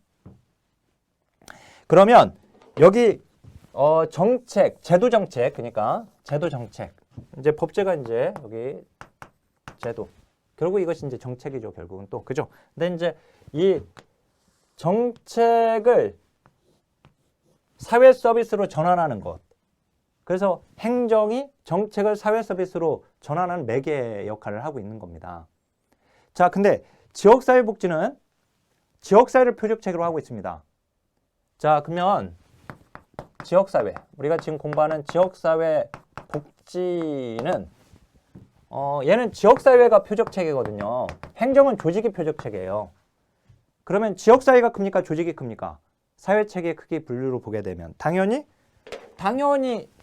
Speaker 1: 그러면 여기 정책, 제도 정책, 그러니까 제도 정책. 이제 법제가 이제 여기 제도. 결국 이것이 이제 정책이죠, 결국은 또. 그죠? 근데 이제 이 정책을 사회 서비스로 전환하는 것. 그래서 행정이 정책을 사회 서비스로 전환하는 매개 역할을 하고 있는 겁니다. 자, 근데 지역사회복지는 지역사회를 표적체계로 하고 있습니다. 자, 그러면 지역사회, 우리가 지금 공부하는 지역사회 복지는 얘는 지역사회가 표적체계거든요. 행정은 조직이 표적체계예요. 그러면 지역사회가 큽니까? 조직이 큽니까? 사회체계 크기 분류로 보게 되면 당연히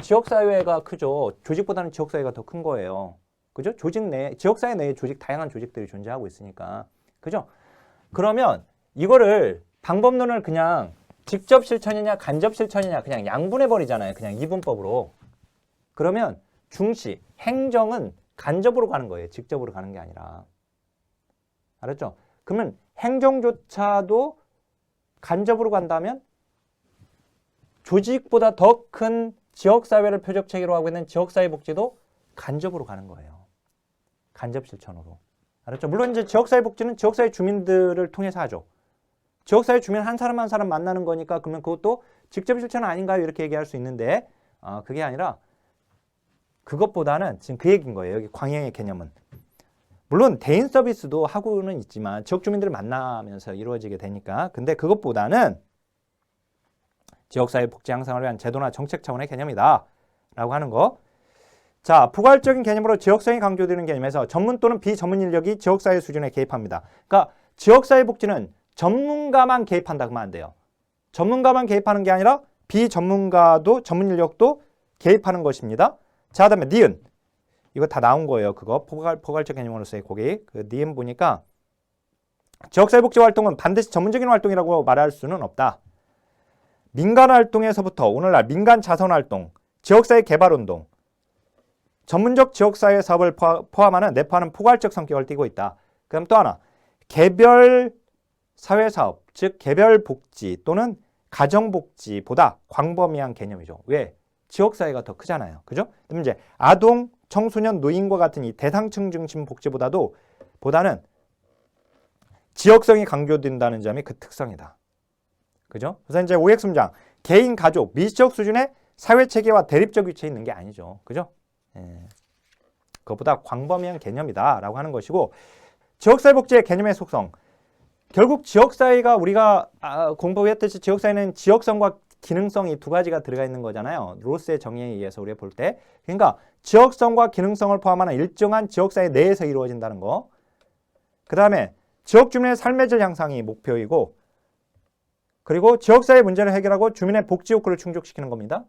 Speaker 1: 지역사회가 크죠. 조직보다는 지역사회가 더 큰 거예요. 그죠? 조직 내 지역사회 내에 다양한 조직들이 존재하고 있으니까. 그죠? 그러면 이거를 방법론을 그냥 직접 실천이냐 간접 실천이냐 그냥 양분해 버리잖아요. 그냥 이분법으로. 그러면 중시, 행정은 간접으로 가는 거예요. 직접으로 가는 게 아니라. 알았죠? 그러면 행정조차도 간접으로 간다면 조직보다 더 큰 지역사회를 표적체계로 하고 있는 지역사회복지도 간접으로 가는 거예요. 간접 실천으로. 알았죠? 물론 이제 지역사회복지는 지역사회 주민들을 통해서 하죠. 지역사회 주민 한 사람 한 사람 만나는 거니까 그러면 그것도 직접 실천 아닌가요? 이렇게 얘기할 수 있는데 그게 아니라 그것보다는 지금 그 얘기인 거예요. 여기 광양의 개념은. 물론 대인 서비스도 하고는 있지만 지역 주민들을 만나면서 이루어지게 되니까 근데 그것보다는 지역사회 복지 향상을 위한 제도나 정책 차원의 개념이다 라고 하는 거. 자, 포괄적인 개념으로 지역성이 강조되는 개념에서 전문 또는 비전문 인력이 지역사회 수준에 개입합니다. 그러니까 지역사회 복지는 전문가만 개입한다 그러면 안 돼요. 전문가만 개입하는 게 아니라 비전문가도 전문 인력도 개입하는 것입니다. 자, 그다음에 니은. 이거 다 나온 거예요. 그거 포괄적 개념으로서의 고객. 그 니은 보니까 지역사회 복지 활동은 반드시 전문적인 활동이라고 말할 수는 없다. 민간 활동에서부터 오늘날 민간 자선 활동, 지역사회 개발 운동, 전문적 지역사회 사업을 포함하는 내포하는 포괄적 성격을 띠고 있다. 그럼 또 하나, 개별 사회사업, 즉 개별 복지 또는 가정복지보다 광범위한 개념이죠. 왜? 지역사회가 더 크잖아요. 그죠? 그럼 이제 아동, 청소년, 노인과 같은 이 대상층 중심 복지보다는 지역성이 강조된다는 점이 그 특성이다. 그죠? 그래서 이제 OX 문장, 개인, 가족, 미시적 수준의 사회체계와 대립적 위치에 있는 게 아니죠. 그죠? 그것보다 광범위한 개념이다 라고 하는 것이고 지역사회복지의 개념의 속성 결국 지역사회가 우리가 공부했듯이 지역사회는 지역성과 기능성이 두 가지가 들어가 있는 거잖아요. 로스의 정의에 의해서 우리가 볼 때 그러니까 지역성과 기능성을 포함하는 일정한 지역사회 내에서 이루어진다는 거. 그 다음에 지역 주민의 삶의 질 향상이 목표이고 그리고 지역사회 문제를 해결하고 주민의 복지 욕구를 충족시키는 겁니다.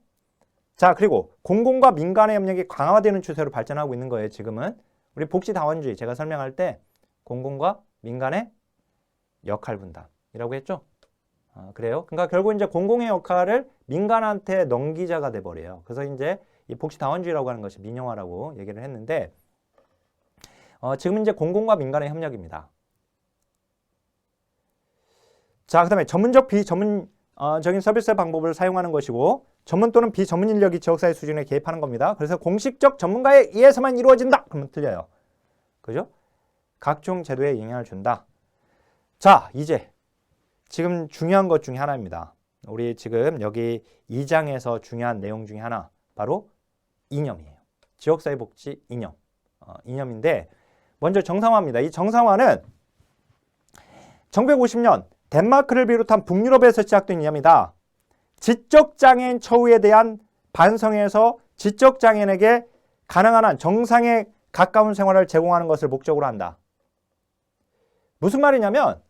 Speaker 1: 자, 그리고 공공과 민간의 협력이 강화되는 추세로 발전하고 있는 거예요. 지금은 우리 복지다원주의 제가 설명할 때 공공과 민간의 역할 분담이라고 했죠. 그래요. 그러니까 결국 이제 공공의 역할을 민간한테 넘기자가 돼버려요. 그래서 이제 이 복지다원주의라고 하는 것이 민영화라고 얘기를 했는데, 지금 이제 공공과 민간의 협력입니다. 자, 그 다음에 전문적 비전문적인 서비스 방법을 사용하는 것이고, 전문 또는 비전문 인력이 지역사회 수준에 개입하는 겁니다. 그래서 공식적 전문가에 의해서만 이루어진다. 그러면 틀려요. 그죠? 각종 제도에 영향을 준다. 자, 이제 지금 중요한 것 중에 하나입니다. 우리 지금 여기 2장에서 중요한 내용 중에 하나, 바로 이념이에요. 지역사회복지 이념. 이념인데, 먼저 정상화입니다. 이 정상화는 1950년 덴마크를 비롯한 북유럽에서 시작된 이념이다. 지적장애인 처우에 대한 반성에서 지적장애인에게 가능한 한 정상에 가까운 생활을 제공하는 것을 목적으로 한다. 무슨 말이냐면,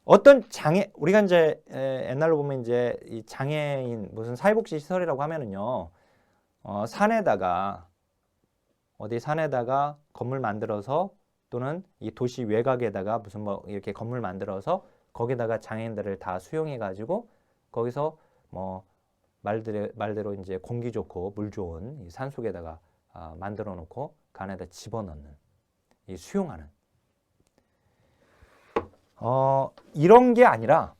Speaker 1: 어떤 장애, 우리가 이제 옛날로 보면 이제 이 장애인 무슨 사회복지 시설이라고 하면은요, 산에다가 건물 만들어서, 또는 이 도시 외곽에다가 무슨 뭐 이렇게 건물 만들어서 거기다가 장애인들을 다 수용해 가지고 거기서 뭐 말대로 이제 공기 좋고 물 좋은 이 산속에다가 만들어 놓고 그 안에다 집어넣는, 이 수용하는, 이런 게 아니라,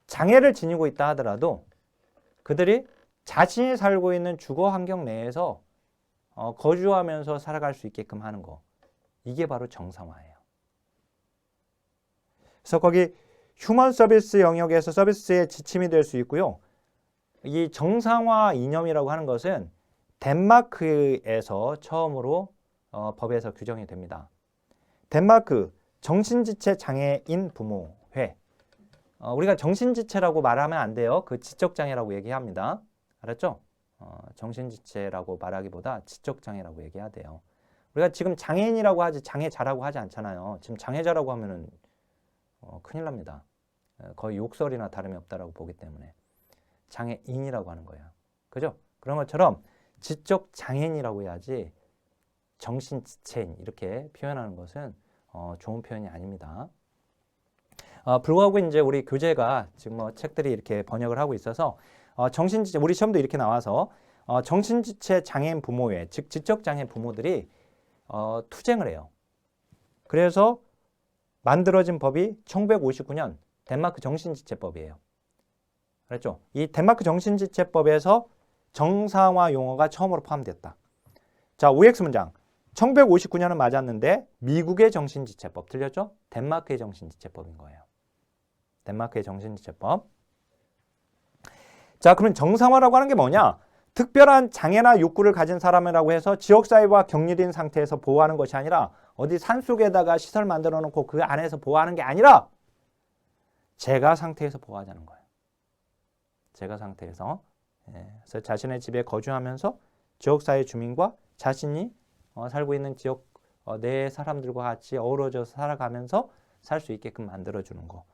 Speaker 1: 장애를 지니고 있다 하더라도 그들이 자신이 살고 있는 주거 환경 내에서 거주하면서 살아갈 수 있게끔 하는 거, 이게 바로 정상화예요. 그래서 거기 휴먼 서비스 영역에서 서비스의 지침이 될 수 있고요. 이 정상화 이념이라고 하는 것은 덴마크에서 처음으로 법에서 규정이 됩니다. 덴마크 정신지체 장애인 부모회. 우리가 정신지체라고 말하면 안 돼요. 그 지적장애라고 얘기합니다. 알았죠? 정신지체라고 말하기보다 지적장애라고 얘기해야 돼요. 우리가 지금 장애인이라고 하지 장애자라고 하지 않잖아요. 지금 장애자라고 하면은 큰일 납니다. 거의 욕설이나 다름이 없다라고 보기 때문에 장애인이라고 하는 거예요. 그죠? 그런 것처럼 지적장애인이라고 해야지 정신지체인 이렇게 표현하는 것은 좋은 표현이 아닙니다. 불구하고 이제 우리 교재가 지금 뭐 책들이 이렇게 번역을 하고 있어서 정신지체, 우리 시험도 이렇게 나와서 정신지체 장애인 부모회, 즉 지적장애 부모들이 투쟁을 해요. 그래서 만들어진 법이 1959년 덴마크 정신지체법이에요. 그랬죠? 이 덴마크 정신지체법에서 정상화 용어가 처음으로 포함됐다. 자, OX 문장. 1959년은 맞았는데 미국의 정신지체법 틀렸죠? 덴마크의 정신지체법인 거예요. 덴마크의 정신지체법. 자, 그러면 정상화라고 하는 게 뭐냐? 특별한 장애나 욕구를 가진 사람이라고 해서 지역사회와 격리된 상태에서 보호하는 것이 아니라, 어디 산속에다가 시설 만들어 놓고 그 안에서 보호하는 게 아니라 재가 상태에서 보호하자는 거예요. 재가 상태에서. 그래서 자신의 집에 거주하면서 지역사회 주민과 자신이 살고 있는 지역 내 사람들과 같이 어우러져서 살아가면서 살 수 있게끔 만들어주는 거.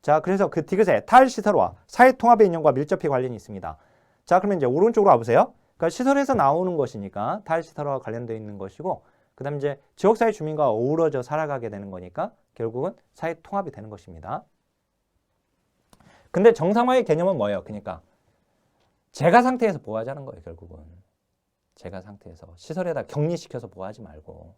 Speaker 1: 자, 그래서 그 디귿의 탈시설화, 사회통합의 인연과 밀접히 관련이 있습니다. 자, 그러면 이제 오른쪽으로 와보세요. 그러니까 시설에서 나오는 것이니까 탈시설화와 관련되어 있는 것이고, 그 다음에 이제 지역사회 주민과 어우러져 살아가게 되는 거니까 결국은 사회통합이 되는 것입니다. 근데 정상화의 개념은 뭐예요? 그러니까 재가 상태에서 보호하자는 거예요, 결국은. 재가 상태에서. 시설에다 격리시켜서 보호하지 말고.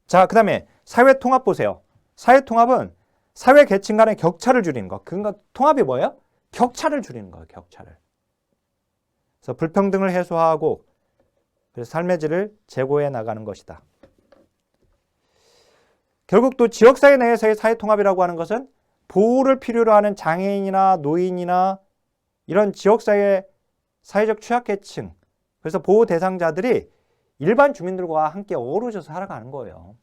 Speaker 1: 자, 그 다음에 사회통합 보세요. 사회통합은 사회 계층 간의 격차를 줄이는 거. 그러니까 통합이 뭐예요? 격차를 줄이는 거예요, 격차를. 그래서 불평등을 해소하고, 그래서 삶의 질을 제고해 나가는 것이다. 결국 또 지역사회 내에서의 사회통합이라고 하는 것은 보호를 필요로 하는 장애인이나 노인이나 이런 지역사회 사회적 취약계층, 그래서 보호 대상자들이 일반 주민들과 함께 어우러져서 살아가는 거예요.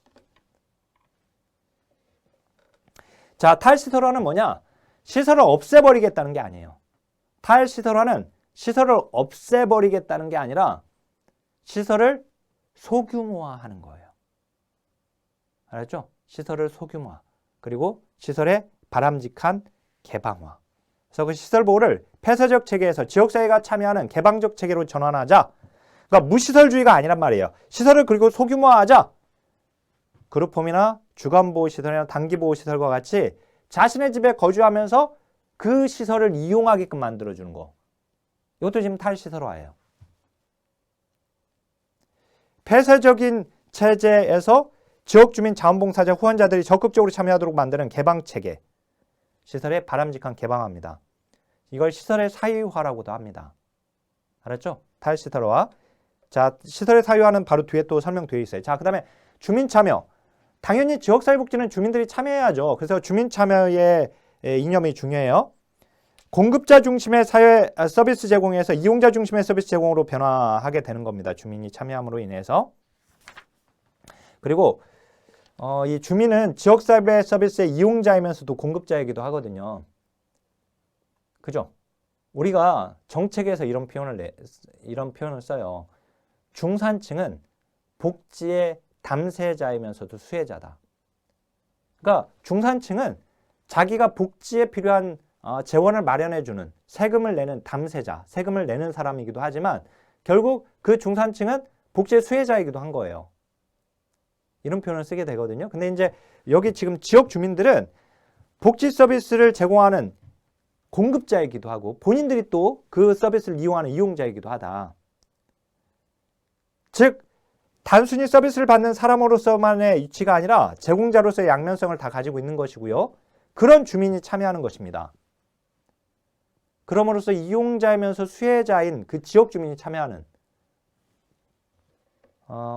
Speaker 1: 자, 탈시설화는 뭐냐? 시설을 없애버리겠다는 게 아니에요. 탈시설화는 시설을 없애버리겠다는 게 아니라 시설을 소규모화하는 거예요. 알았죠? 시설을 소규모화. 그리고 시설의 바람직한 개방화. 그래서 그 시설 보호를 폐쇄적 체계에서 지역사회가 참여하는 개방적 체계로 전환하자. 그러니까 무시설주의가 아니란 말이에요. 시설을 그리고 소규모화하자. 그룹홈이나 주간보호시설이나 단기보호시설과 같이 자신의 집에 거주하면서 그 시설을 이용하게끔 만들어주는 거. 이것도 지금 탈시설화예요. 폐쇄적인 체제에서 지역주민 자원봉사자 후원자들이 적극적으로 참여하도록 만드는 개방체계. 시설의 바람직한 개방화입니다. 이걸 시설의 사유화라고도 합니다. 알았죠? 탈시설화. 자, 시설의 사유화는 바로 뒤에 또 설명되어 있어요. 자, 그 다음에 주민참여. 당연히 지역사회복지는 주민들이 참여해야죠. 그래서 주민참여의 이념이 중요해요. 공급자 중심의 사회 서비스 제공에서 이용자 중심의 서비스 제공으로 변화하게 되는 겁니다. 주민이 참여함으로 인해서. 그리고 이 주민은 지역사회 서비스의 이용자이면서도 공급자이기도 하거든요. 그죠? 우리가 정책에서 이런 표현을 써요. 중산층은 복지의 담세자이면서도 수혜자다. 그러니까 중산층은 자기가 복지에 필요한 재원을 마련해주는 세금을 내는 담세자, 세금을 내는 사람이기도 하지만 결국 그 중산층은 복지의 수혜자이기도 한 거예요. 이런 표현을 쓰게 되거든요. 근데 이제 여기 지금 지역 주민들은 복지 서비스를 제공하는 공급자이기도 하고 본인들이 또 그 서비스를 이용하는 이용자이기도 하다. 즉 단순히 서비스를 받는 사람으로서만의 위치가 아니라 제공자로서의 양면성을 다 가지고 있는 것이고요. 그런 주민이 참여하는 것입니다. 그럼으로써 이용자이면서 수혜자인 그 지역 주민이 참여하는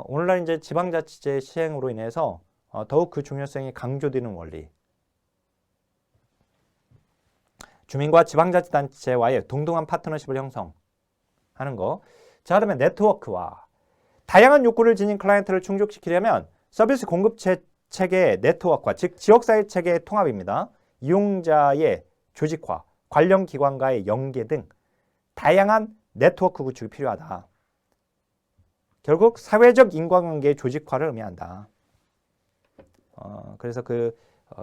Speaker 1: 오늘날 이제 지방자치제 시행으로 인해서 더욱 그 중요성이 강조되는 원리. 주민과 지방자치단체와의 동등한 파트너십을 형성하는 거. 자, 그다음에 네트워크화. 다양한 욕구를 지닌 클라이언트를 충족시키려면 서비스 공급 체계의 네트워크화, 즉 지역사회 체계의 통합입니다. 이용자의 조직화, 관련 기관과의 연계 등 다양한 네트워크 구축이 필요하다. 결국 사회적 인과관계의 조직화를 의미한다. 그래서 그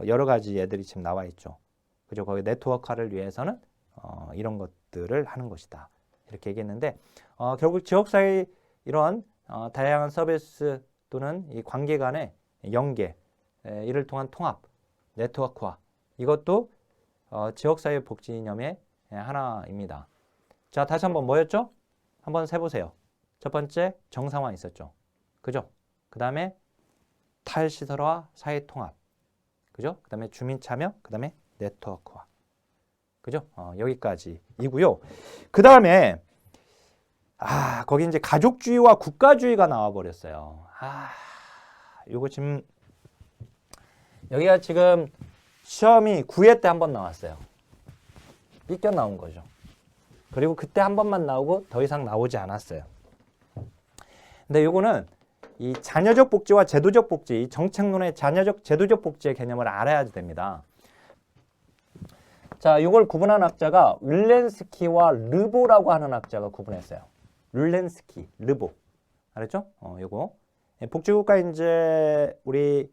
Speaker 1: 여러 가지 예들이 지금 나와 있죠. 그죠? 거기 네트워크화를 위해서는 이런 것들을 하는 것이다. 이렇게 얘기했는데 결국 지역사회 이런 다양한 서비스 또는 이 관계 간의 연계, 이를 통한 통합, 네트워크화 이것도 지역사회 복지 이념의 하나입니다. 자, 다시 한번 뭐였죠? 한번 세보세요. 첫 번째 정상화 있었죠. 그죠? 그 다음에 탈시설화, 사회통합. 그죠? 그 다음에 주민참여, 그 다음에 네트워크화. 그죠? 여기까지이고요. 그 다음에 거기 이제 가족주의와 국가주의가 나와버렸어요. 요거 지금 여기가 지금 시험이 9회 때 한 번 나왔어요. 삐껴 나온 거죠. 그리고 그때 한 번만 나오고 더 이상 나오지 않았어요. 근데 요거는 이 자녀적 복지와 제도적 복지, 정책론의 자녀적, 제도적 복지의 개념을 알아야 됩니다. 자, 이걸 구분한 학자가 윌렌스키와 르보라고 하는 학자가 구분했어요. 윌렌스키, 르보. 알았죠? 요거. 복지국가 이제 우리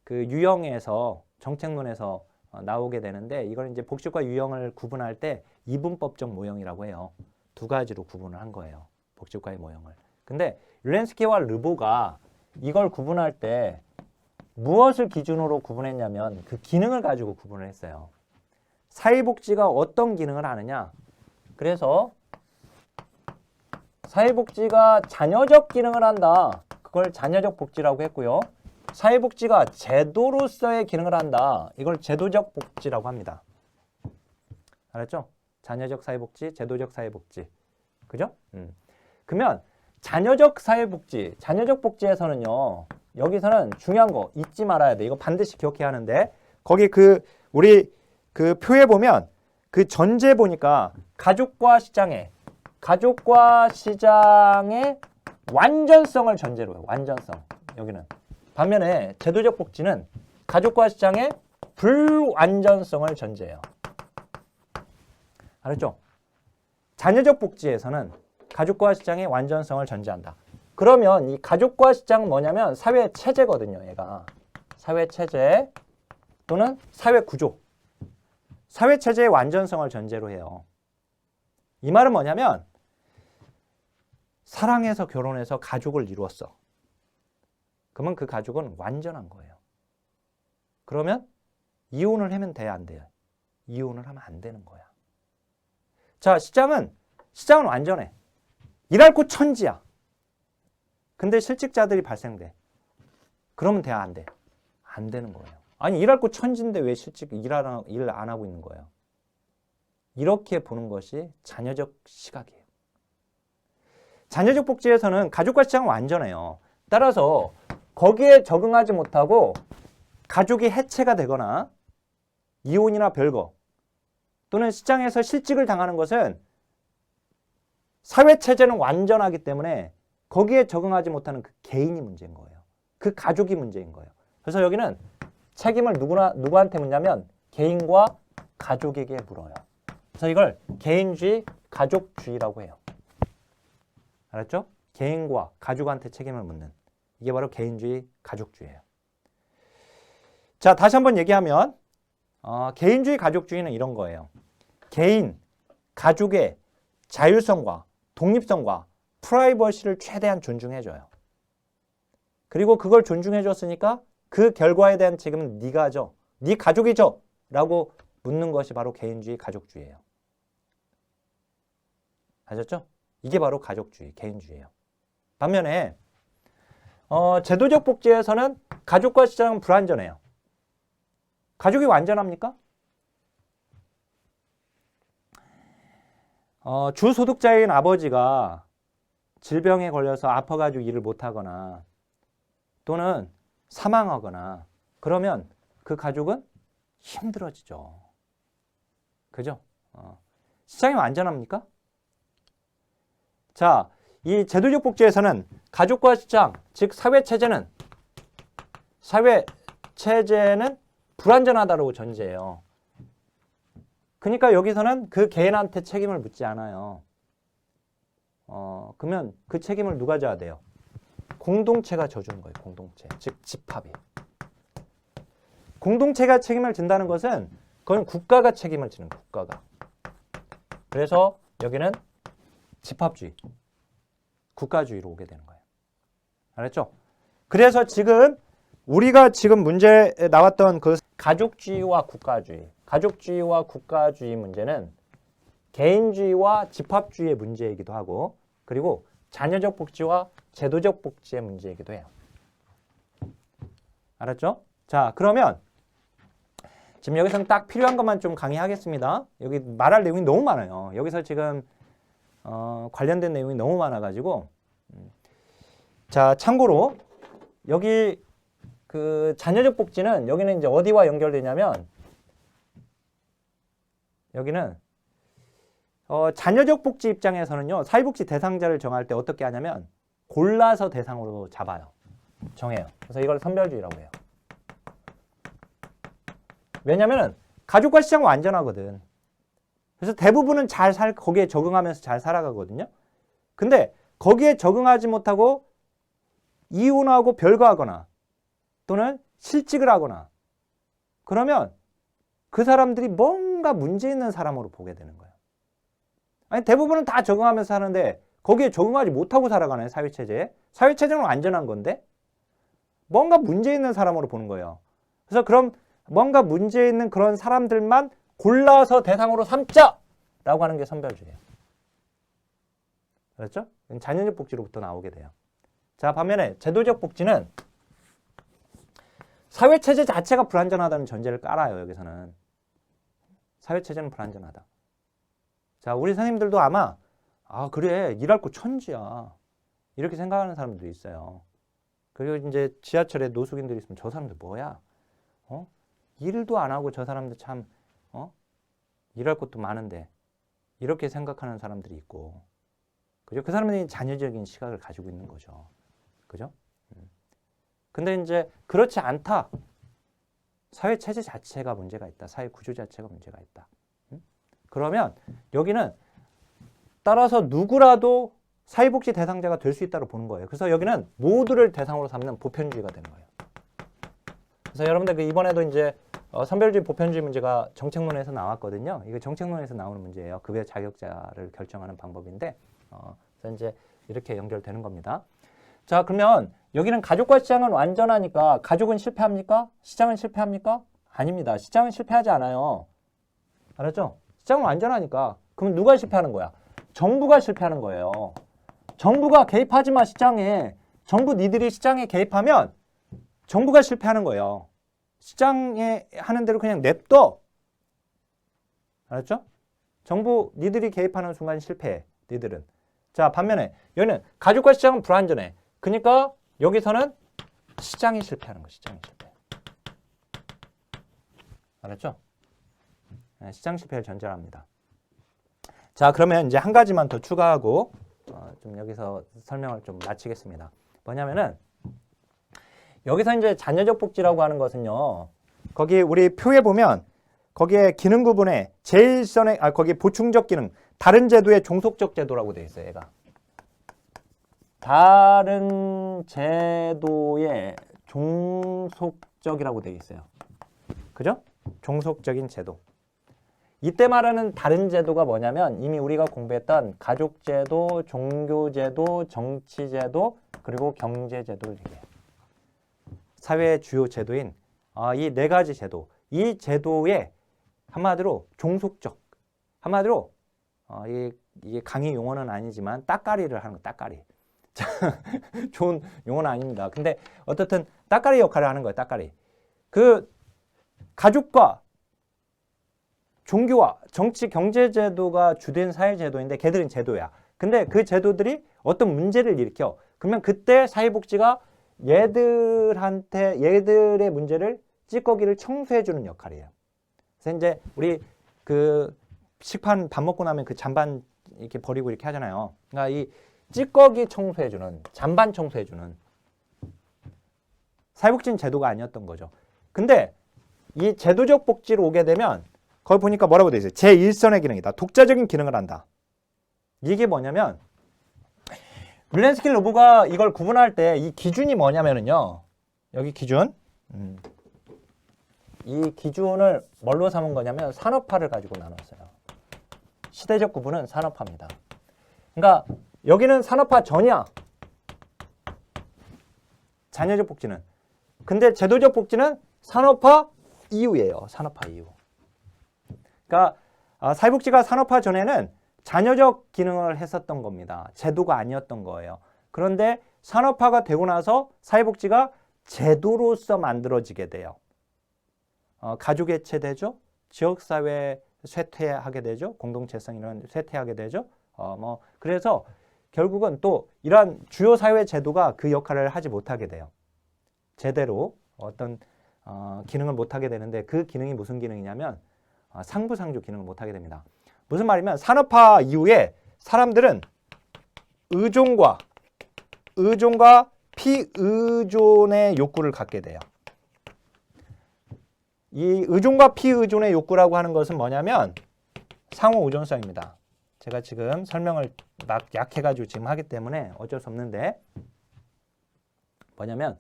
Speaker 1: 그 유형에서 정책론에서 나오게 되는데 이걸 이제 복지국가 유형을 구분할 때 이분법적 모형이라고 해요. 두 가지로 구분을 한 거예요. 복지국가의 모형을. 근데 윌렌스키와 르보가 이걸 구분할 때 무엇을 기준으로 구분했냐면 그 기능을 가지고 구분을 했어요. 사회복지가 어떤 기능을 하느냐. 그래서 사회복지가 자녀적 기능을 한다. 그걸 자녀적 복지라고 했고요. 사회복지가 제도로서의 기능을 한다. 이걸 제도적 복지라고 합니다. 알았죠? 자녀적 사회복지, 제도적 사회복지. 그죠? 그러면 자녀적 사회복지, 자녀적 복지에서는요. 여기서는 중요한 거 잊지 말아야 돼. 이거 반드시 기억해야 하는데 거기 우리 그 표에 보면 그 전제 보니까 가족과 시장의 완전성을 전제로 해요. 완전성. 여기는. 반면에 제도적 복지는 가족과 시장의 불완전성을 전제해요. 알았죠? 자녀적 복지에서는 가족과 시장의 완전성을 전제한다. 그러면 이 가족과 시장은 뭐냐면 사회 체제거든요. 얘가. 사회 체제 또는 사회 구조. 사회 체제의 완전성을 전제로 해요. 이 말은 뭐냐면 사랑해서 결혼해서 가족을 이루었어. 그러면 그 가족은 완전한 거예요. 그러면 이혼을 하면 돼야 안 돼요? 이혼을 하면 안 되는 거야. 자, 시장은 완전해. 일할 곳 천지야. 근데 실직자들이 발생돼. 그러면 돼야 안 돼? 안 되는 거예요. 아니, 일할 곳 천지인데 왜 일 안 하고 있는 거예요? 이렇게 보는 것이 자녀적 시각이에요. 자녀적 복지에서는 가족과 시장은 완전해요. 따라서 거기에 적응하지 못하고 가족이 해체가 되거나 이혼이나 별거 또는 시장에서 실직을 당하는 것은 사회체제는 완전하기 때문에 거기에 적응하지 못하는 그 개인이 문제인 거예요. 그 가족이 문제인 거예요. 그래서 여기는 책임을 누구한테 묻냐면 개인과 가족에게 물어요. 그래서 이걸 개인주의, 가족주의라고 해요. 알았죠? 개인과 가족한테 책임을 묻는. 이게 바로 개인주의, 가족주의예요. 자, 다시 한번 얘기하면 개인주의, 가족주의는 이런 거예요. 개인, 가족의 자율성과 독립성과 프라이버시를 최대한 존중해줘요. 그리고 그걸 존중해줬으니까 그 결과에 대한 책임은 네가 져. 네 가족이죠? 라고 묻는 것이 바로 개인주의, 가족주의예요. 아셨죠? 이게 바로 가족주의, 개인주의예요. 반면에 제도적 복지에서는 가족과 시장은 불완전해요. 가족이 완전합니까? 주소득자인 아버지가 질병에 걸려서 아파가지고 일을 못하거나 또는 사망하거나 그러면 그 가족은 힘들어지죠. 그죠? 시장이 완전합니까? 자, 이 제도적 복지에서는 가족과 시장, 즉 사회체제는 불완전하다고 전제해요. 그러니까 여기서는 그 개인한테 책임을 묻지 않아요. 그러면 그 책임을 누가 져야 돼요? 공동체가 져주는 거예요. 공동체, 즉 집합이. 공동체가 책임을 진다는 것은 그건 국가가 책임을 지는 거예요. 국가가. 그래서 여기는 집합주의, 국가주의로 오게 되는 거예요. 알았죠? 그래서 지금 우리가 지금 문제에 나왔던 그 가족주의와 국가주의 문제는 개인주의와 집합주의의 문제이기도 하고 그리고 자녀적 복지와 제도적 복지의 문제이기도 해요. 알았죠? 자, 그러면 지금 여기서는 딱 필요한 것만 좀 강의하겠습니다. 여기 말할 내용이 너무 많아요. 여기서 지금 관련된 내용이 너무 많아가지고 자, 참고로 여기 그 자녀적 복지는 여기는 이제 어디와 연결되냐면 여기는 자녀적 복지 입장에서는요. 사회복지 대상자를 정할 때 어떻게 하냐면 골라서 대상으로 잡아요. 정해요. 그래서 이걸 선별주의라고 해요. 왜냐면은 가족과 시장은 완전하거든. 그래서 대부분은 거기에 적응하면서 잘 살아가거든요. 근데 거기에 적응하지 못하고 이혼하고 별거하거나 또는 실직을 하거나 그러면 그 사람들이 뭔가 문제 있는 사람으로 보게 되는 거예요. 아니 대부분은 다 적응하면서 사는데 거기에 적응하지 못하고 살아가는 사회체제에. 사회체제는 완전한 건데 뭔가 문제 있는 사람으로 보는 거예요. 그래서 그럼 뭔가 문제 있는 그런 사람들만 골라서 대상으로 삼자라고 하는 게 선별주의예요. 그렇죠? 자녀적 복지로부터 나오게 돼요. 자, 반면에 제도적 복지는 사회체제 자체가 불완전하다는 전제를 깔아요. 여기서는. 사회체제는 불완전하다. 자, 우리 선생님들도 아마 그래 일할 곳 천지야 이렇게 생각하는 사람들도 있어요. 그리고 이제 지하철에 노숙인들이 있으면 저 사람들 뭐야? 일도 안 하고 저 사람들 참 일할 곳도 많은데 이렇게 생각하는 사람들이 있고 그죠? 그 사람들이 자녀적인 시각을 가지고 있는 거죠. 그죠? 근데 이제 그렇지 않다. 사회 체제 자체가 문제가 있다. 사회 구조 자체가 문제가 있다. 그러면 여기는 따라서 누구라도 사회복지 대상자가 될 수 있다고 보는 거예요. 그래서 여기는 모두를 대상으로 삼는 보편주의가 되는 거예요. 그래서 여러분들 이번에도 이제 선별주의, 보편주의 문제가 정책론에서 나왔거든요. 이거 정책론에서 나오는 문제예요. 급여 자격자를 결정하는 방법인데, 그래서 이제 이렇게 연결되는 겁니다. 자, 그러면 여기는 가족과 시장은 완전하니까 가족은 실패합니까? 시장은 실패합니까? 아닙니다. 시장은 실패하지 않아요. 알았죠? 시장은 완전하니까. 그럼 누가 실패하는 거야? 정부가 실패하는 거예요. 정부가 개입하지 마, 시장에. 정부 니들이 시장에 개입하면 정부가 실패하는 거예요. 시장에 하는 대로 그냥 냅둬. 알았죠? 정부 니들이 개입하는 순간 실패해. 니들은. 자, 반면에 여기는 가족과 시장은 불완전해. 그러니까 여기서는 시장이 실패하는 거야. 시장이 실패. 알았죠? 네, 시장 실패를 전제합니다. 자, 그러면 이제 한 가지만 더 추가하고 좀 여기서 설명을 좀 마치겠습니다. 뭐냐면은 여기서 이제 자녀적 복지라고 하는 것은요. 거기 우리 표에 보면 거기에 기능 구분에 제1선에 거기 보충적 기능, 다른 제도의 종속적 제도라고 되어 있어요. 얘가. 다른 제도의 종속적이라고 되어 있어요. 그죠? 종속적인 제도. 이때 말하는 다른 제도가 뭐냐면 이미 우리가 공부했던 가족제도, 종교제도, 정치제도, 그리고 경제제도를 얘기해요. 사회의 주요 제도인 이 네 가지 제도. 이 제도의 한마디로 종속적. 한마디로 이게 강의 용어는 아니지만 따까리를 하는 거, 따까리. 좋은 용어는 아닙니다. 근데 어떻든 따까리 역할을 하는 거예요. 따까리. 그 가족과 종교와 정치, 경제제도가 주된 사회제도인데 걔들은 제도야. 근데 그 제도들이 어떤 문제를 일으켜. 그러면 그때 사회복지가 얘들의 문제를 찌꺼기를 청소해주는 역할이에요. 그래서 이제 우리 그 식판 밥 먹고 나면 그 잔반 이렇게 버리고 이렇게 하잖아요. 그러니까 이 찌꺼기 청소해주는, 잔반 청소해주는 사회복지는 제도가 아니었던 거죠. 근데 이 제도적 복지로 오게 되면 거기 보니까 뭐라고 되어 있어요? 제1선의 기능이다. 독자적인 기능을 한다. 이게 뭐냐면 윌렌스키 로브가 이걸 구분할 때 이 기준이 뭐냐면은요. 여기 기준. 이 기준을 뭘로 삼은 거냐면 산업화를 가지고 나눴어요. 시대적 구분은 산업화입니다. 그러니까 여기는 산업화 전이야. 자녀적 복지는. 근데 제도적 복지는 산업화 이후예요. 산업화 이후. 그러니까 사회복지가 산업화 전에는 자녀적 기능을 했었던 겁니다. 제도가 아니었던 거예요. 그런데 산업화가 되고 나서 사회복지가 제도로서 만들어지게 돼요. 가족 해체되죠. 지역사회 쇠퇴하게 되죠. 공동체성 이런 쇠퇴하게 되죠. 그래서 결국은 또 이러한 주요 사회 제도가 그 역할을 하지 못하게 돼요. 제대로 어떤 기능을 못하게 되는데 그 기능이 무슨 기능이냐면 상부상조 기능을 못하게 됩니다. 무슨 말이면 산업화 이후에 사람들은 의존과 피의존의 욕구를 갖게 돼요. 이 의존과 피의존의 욕구라고 하는 것은 뭐냐면 상호 의존성입니다. 제가 지금 설명을 막 약해가지고 지금 하기 때문에 어쩔 수 없는데 뭐냐면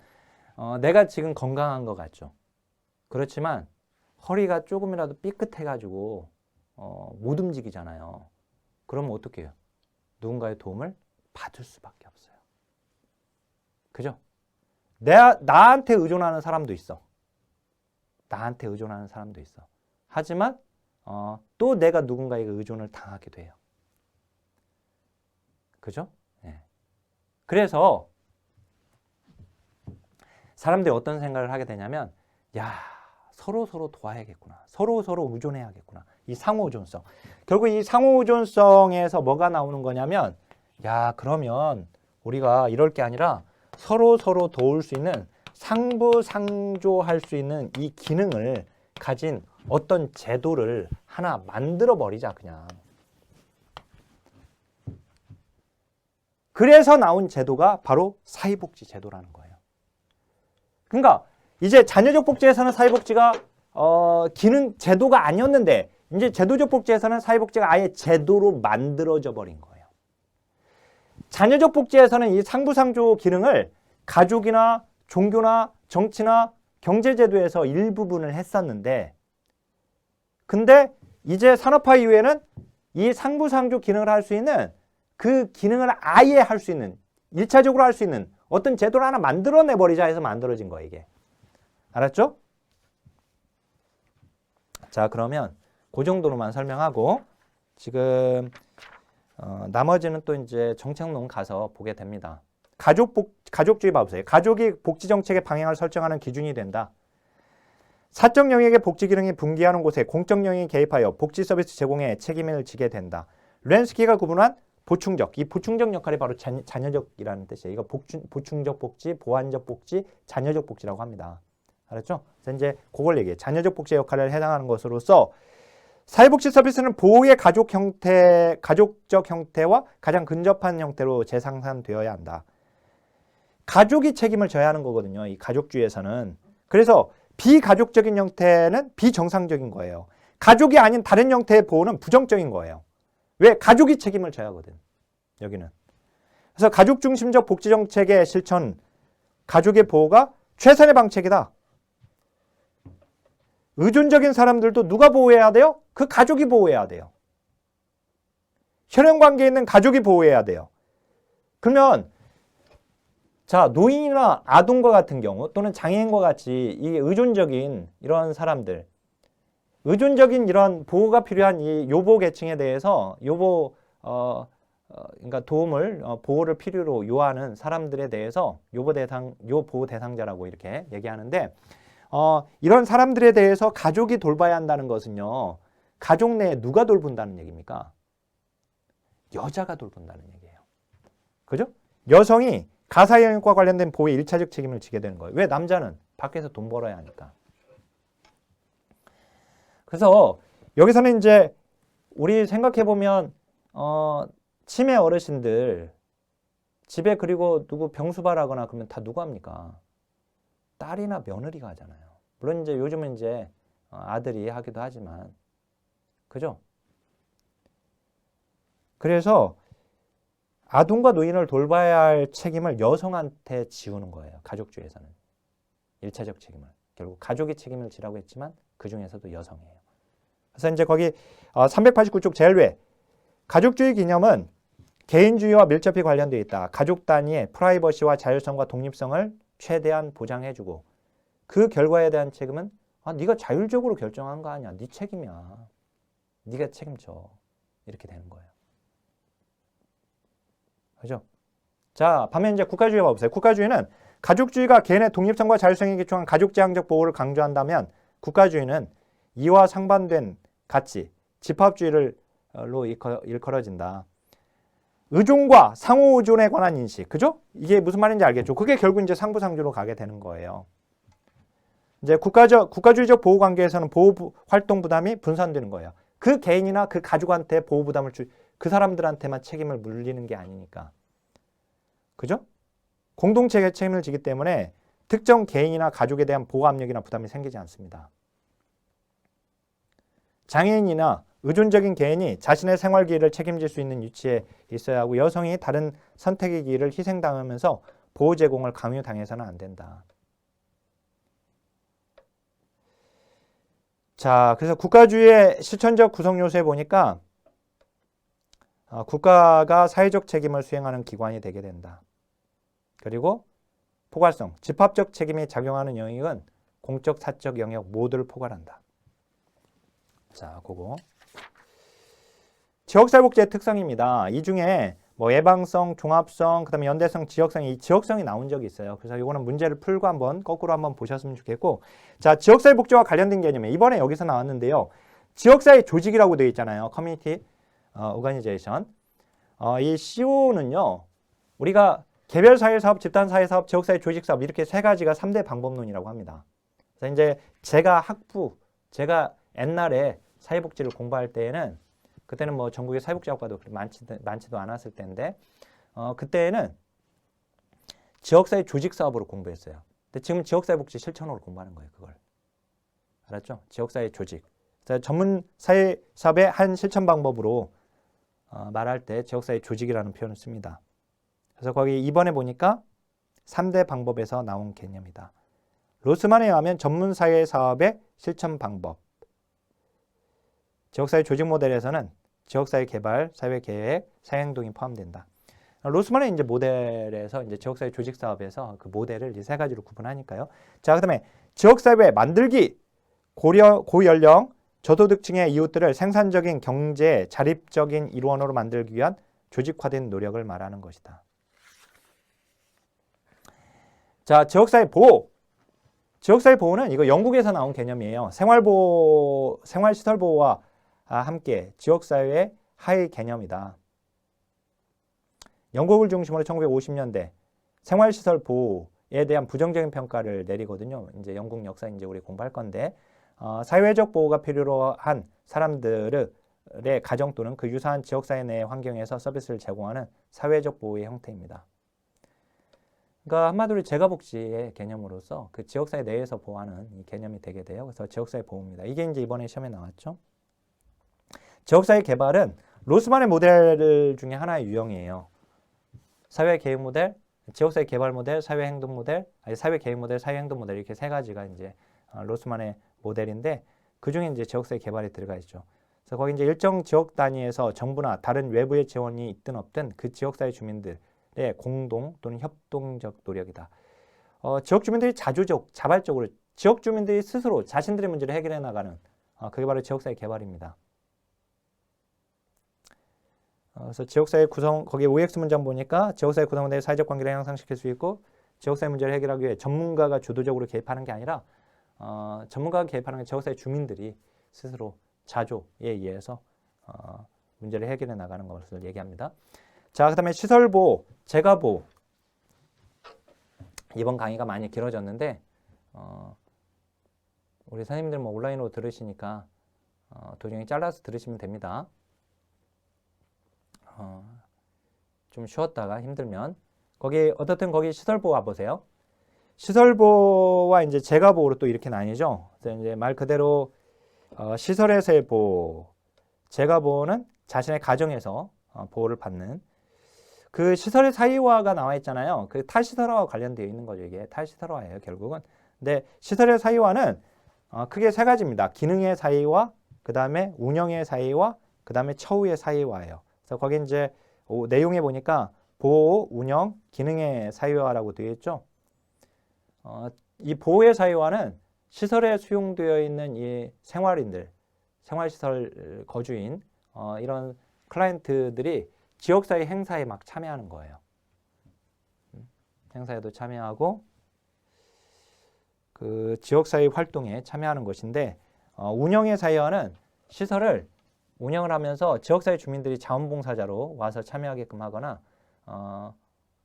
Speaker 1: 내가 지금 건강한 것 같죠. 그렇지만 허리가 조금이라도 삐끗해가지고 못 움직이잖아요. 그러면 어떻게 해요? 누군가의 도움을 받을 수밖에 없어요. 그죠? 나한테 의존하는 사람도 있어. 나한테 의존하는 사람도 있어. 하지만 또 내가 누군가에게 의존을 당하게 돼요. 그죠? 네. 그래서 사람들이 어떤 생각을 하게 되냐면 야, 서로 도와야겠구나. 서로 의존해야겠구나. 이 상호 의존성. 결국 이 상호 의존성에서 뭐가 나오는 거냐면 야, 그러면 우리가 이럴 게 아니라 서로 도울 수 있는 상부상조할 수 있는 이 기능을 가진 어떤 제도를 하나 만들어 버리자 그냥. 그래서 나온 제도가 바로 사회복지 제도라는 거예요. 그러니까 이제 자녀적 복지에서는 사회복지가 기능 제도가 아니었는데 이제 제도적 복지에서는 사회복지가 아예 제도로 만들어져 버린 거예요. 자녀적 복지에서는 이 상부상조 기능을 가족이나 종교나 정치나 경제제도에서 일부분을 했었는데 근데 이제 산업화 이후에는 이 상부상조 기능을 할 수 있는 그 기능을 아예 할 수 있는 1차적으로 할 수 있는 어떤 제도를 하나 만들어내버리자 해서 만들어진 거예요. 이게. 알았죠? 자, 그러면 그 정도로만 설명하고 지금 나머지는 또 이제 정책론 가서 보게 됩니다. 가족주의 봐보세요. 가족이 복지 정책의 방향을 설정하는 기준이 된다. 사적 영역의 복지 기능이 분기하는 곳에 공적 영역이 개입하여 복지 서비스 제공에 책임을 지게 된다. 렌스키가 구분한 보충적, 이 보충적 역할이 바로 자녀적이라는 뜻이에요. 이거 보충적 복지, 보완적 복지, 자녀적 복지라고 합니다. 알았죠? 그래서 이제 그걸 얘기해. 자녀적 복지 역할을 해당하는 것으로서 사회복지 서비스는 보호의 가족적 형태와 가장 근접한 형태로 재생산되어야 한다. 가족이 책임을 져야 하는 거거든요. 이 가족주의에서는. 그래서 비가족적인 형태는 비정상적인 거예요. 가족이 아닌 다른 형태의 보호는 부정적인 거예요. 왜? 가족이 책임을 져야 하거든. 여기는. 그래서 가족 중심적 복지 정책의 실천, 가족의 보호가 최선의 방책이다. 의존적인 사람들도 누가 보호해야 돼요? 그 가족이 보호해야 돼요. 혈연 관계에 있는 가족이 보호해야 돼요. 그러면 자, 노인이나 아동과 같은 경우 또는 장애인과 같이 이 의존적인 이런 사람들, 의존적인 이런 보호가 필요한 이 요보 계층에 대해서 그러니까 도움을 보호를 필요로 요하는 사람들에 대해서 요보호 대상자라고 이렇게 얘기하는데 이런 사람들에 대해서 가족이 돌봐야 한다는 것은요. 가족 내에 누가 돌본다는 얘기입니까? 여자가 돌본다는 얘기예요. 그죠? 여성이 가사 영역과 관련된 보호의 1차적 책임을 지게 되는 거예요. 왜? 남자는 밖에서 돈 벌어야 하니까. 그래서 여기서는 이제 우리 생각해보면 치매 어르신들 집에 그리고 누구 병수발하거나 그러면 다 누구 합니까? 딸이나 며느리가 하잖아요. 물론 이제 요즘은 이제 아들이 하기도 하지만 그죠? 그래서 아동과 노인을 돌봐야 할 책임을 여성한테 지우는 거예요. 가족주의에서는. 1차적 책임을. 결국 가족이 책임을 지라고 했지만 그 중에서도 여성이에요. 그래서 이제 거기 389쪽 제일 외 가족주의 개념은 개인주의와 밀접히 관련되어 있다. 가족 단위의 프라이버시와 자율성과 독립성을 최대한 보장해주고 그 결과에 대한 책임은 네가 자율적으로 결정한 거 아니야. 네 책임이야. 네가 책임져. 이렇게 되는 거예요. 그죠? 자, 반면 이제 국가주의 봐보세요. 국가주의는 가족주의가 개인의 독립성과 자율성에 기초한 가족지향적 보호를 강조한다면 국가주의는 이와 상반된 가치, 집합주의로 일컬어진다. 의존과 상호의존에 관한 인식, 그죠? 이게 무슨 말인지 알겠죠? 그게 결국 이제 상부상조로 가게 되는 거예요. 이제 국가주의적 보호 관계에서는 보호 활동 부담이 분산되는 거예요. 그 개인이나 그 가족한테 보호 부담을 그 사람들한테만 책임을 물리는 게 아니니까. 그죠? 공동체에 책임을 지기 때문에 특정 개인이나 가족에 대한 보호 압력이나 부담이 생기지 않습니다. 장애인이나 의존적인 개인이 자신의 생활 기회를 책임질 수 있는 위치에 있어야 하고 여성이 다른 선택의 기회를 희생당하면서 보호 제공을 강요당해서는 안 된다. 자, 그래서 국가주의의 실천적 구성 요소에 보니까 국가가 사회적 책임을 수행하는 기관이 되게 된다. 그리고 포괄성, 집합적 책임이 작용하는 영역은 공적, 사적 영역 모두를 포괄한다. 자, 그거. 지역사회복지의 특성입니다. 이 중에 뭐 예방성, 종합성, 그다음에 연대성, 지역성이 지역성이 나온 적이 있어요. 그래서 이거는 문제를 풀고 한번 거꾸로 한번 보셨으면 좋겠고, 자, 지역사회복지와 관련된 개념이 이번에 여기서 나왔는데요. 지역사회 조직이라고 되어 있잖아요. 커뮤니티 오가니제이션. 이 CO는요. 우리가 개별 사회 사업, 집단 사회 사업, 지역사회 조직 사업 이렇게 세 가지가 3대 방법론이라고 합니다. 그래서 이제 제가 옛날에 사회복지를 공부할 때에는 그때는 뭐 전국의 사회복지학과도 많지도 않았을 때인데 그때는 지역사회 조직 사업으로 공부했어요. 근데 지금 지역사회복지 실천으로 공부하는 거예요. 그걸. 알았죠? 지역사회 조직. 전문 사회 사업의 한 실천 방법으로 말할 때 지역사회 조직이라는 표현을 씁니다. 그래서 거기 이번에 보니까 3대 방법에서 나온 개념이다. 로스만에 의하면 전문 사회 사업의 실천 방법. 지역사회 조직 모델에서는 지역사회 개발, 사회 계획, 사회행동이 포함된다. 로스만의 이제 모델에서 이제 지역사회 조직 사업에서 그 모델을 이제 세 가지로 구분하니까요. 자, 그다음에 지역사회 만들기, 고연령, 저소득층의 이웃들을 생산적인 경제, 자립적인 일원으로 만들기 위한 조직화된 노력을 말하는 것이다. 자, 지역사회 보호. 지역사회 보호는 이거 영국에서 나온 개념이에요. 생활보호, 생활시설보호와 함께 지역사회의 하의 개념이다. 영국을 중심으로 1950년대 생활시설 보호에 대한 부정적인 평가를 내리거든요. 이제 영국 역사 이제 우리 공부할 건데, 사회적 보호가 필요로 한 사람들의 가정 또는 그 유사한 지역사회 내 환경에서 서비스를 제공하는 사회적 보호의 형태입니다. 그러니까 한마디로 재가복지의 개념으로서 그 지역사회 내에서 보호하는 이 개념이 되게 돼요. 그래서 지역사회 보호입니다. 이게 이제 이번에 시험에 나왔죠. 지역사회 개발은 로스만의 모델 중에 하나의 유형이에요. 사회 계획 모델, 지역사회 개발 모델, 사회 행동 모델, 사회 계획 모델, 사회 행동 모델 이렇게 세 가지가 이제 로스만의 모델인데 그 중에 이제 지역사회 개발이 들어가 있죠. 그래서 거기 이제 일정 지역 단위에서 정부나 다른 외부의 지원이 있든 없든 그 지역사회 주민들의 공동 또는 협동적 노력이다. 지역 주민들이 자발적으로 지역 주민들이 스스로 자신들의 문제를 해결해 나가는 그게 바로 지역사회 개발입니다. 그래서 지역사회 구성, 거기에 OX 문장 보니까 지역사회 구성원들의 사회적 관계를 향상시킬 수 있고 지역사회 문제를 해결하기 위해 전문가가 주도적으로 개입하는 게 아니라 전문가가 개입하는 게 지역사회 주민들이 스스로 자조에 의해서 문제를 해결해 나가는 것을 얘기합니다. 자, 그 다음에 시설보호, 재가보호. 이번 강의가 많이 길어졌는데 우리 선생님들 뭐 온라인으로 들으시니까 도중에 잘라서 들으시면 됩니다. 좀 쉬었다가 힘들면 어떻든 거기 시설보호 와보세요. 시설보호와 이제 재가보호로 또 이렇게 나뉘죠. 이제 말 그대로 시설에서의 보호, 재가보호는 자신의 가정에서 보호를 받는 그 시설의 사유화가 나와 있잖아요. 그 탈시설화와 관련되어 있는 거죠. 이게 탈시설화예요, 결국은. 근데 시설의 사유화는 크게 세 가지입니다. 기능의 사유화, 그 다음에 운영의 사유화, 그 다음에 처우의 사유화예요. 그래서 거기 이제 내용에 보니까 보호, 운영, 기능의 사유화라고 되어 있죠. 이 보호의 사유화는 시설에 수용되어 있는 이 생활인들, 생활시설 거주인 이런 클라이언트들이 지역사회 행사에 막 참여하는 거예요. 행사에도 참여하고 그 지역사회 활동에 참여하는 것인데 운영의 사유화는 시설을 운영을 하면서 지역사회 주민들이 자원봉사자로 와서 참여하게끔 하거나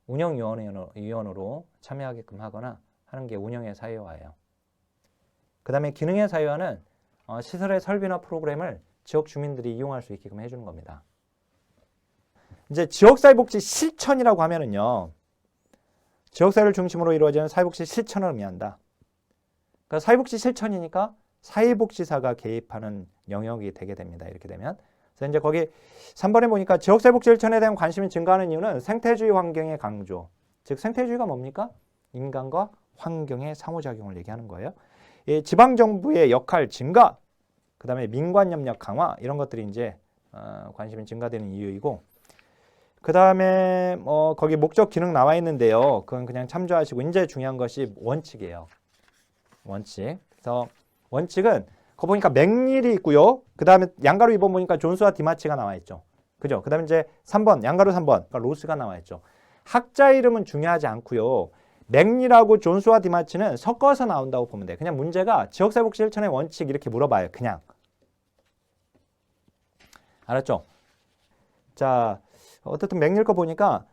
Speaker 1: 운영위원으로 참여하게끔 하거나 하는 게 운영의 사유화예요. 그 다음에 기능의 사유화는 시설의 설비나 프로그램을 지역 주민들이 이용할 수 있게끔 해주는 겁니다. 이제 지역사회복지 실천이라고 하면은요, 지역사회를 중심으로 이루어지는 사회복지 실천을 의미한다. 그러니까 사회복지 실천이니까 사회복지사가 개입하는 영역이 되게 됩니다. 이렇게 되면. 그래서 이제 거기 3번에 보니까 지역사회복지 실천에 대한 관심이 증가하는 이유는 생태주의 환경의 강조. 즉 생태주의가 뭡니까? 인간과 환경의 상호작용을 얘기하는 거예요. 이 지방정부의 역할 증가, 그 다음에 민관협력 강화 이런 것들이 이제 관심이 증가되는 이유이고, 그 다음에 거기 목적 기능 나와 있는데요. 그건 그냥 참조하시고 이제 중요한 것이 원칙이에요. 원칙. 그래서 원칙은 거 보니까 맥닐이 있고요. 그 다음에 양가로 2번 보니까 존스와 디마치가 나와 있죠. 그죠? 그 다음에 이제 3번, 양가로 3번, 그러니까 로스가 나와 있죠. 학자 이름은 중요하지 않고요. 맥닐하고 존스와 디마치는 섞어서 나온다고 보면 돼요. 그냥 문제가 지역사회복지 실천의 원칙 이렇게 물어봐요. 그냥. 알았죠? 자, 어쨌든 맥닐 거 보니까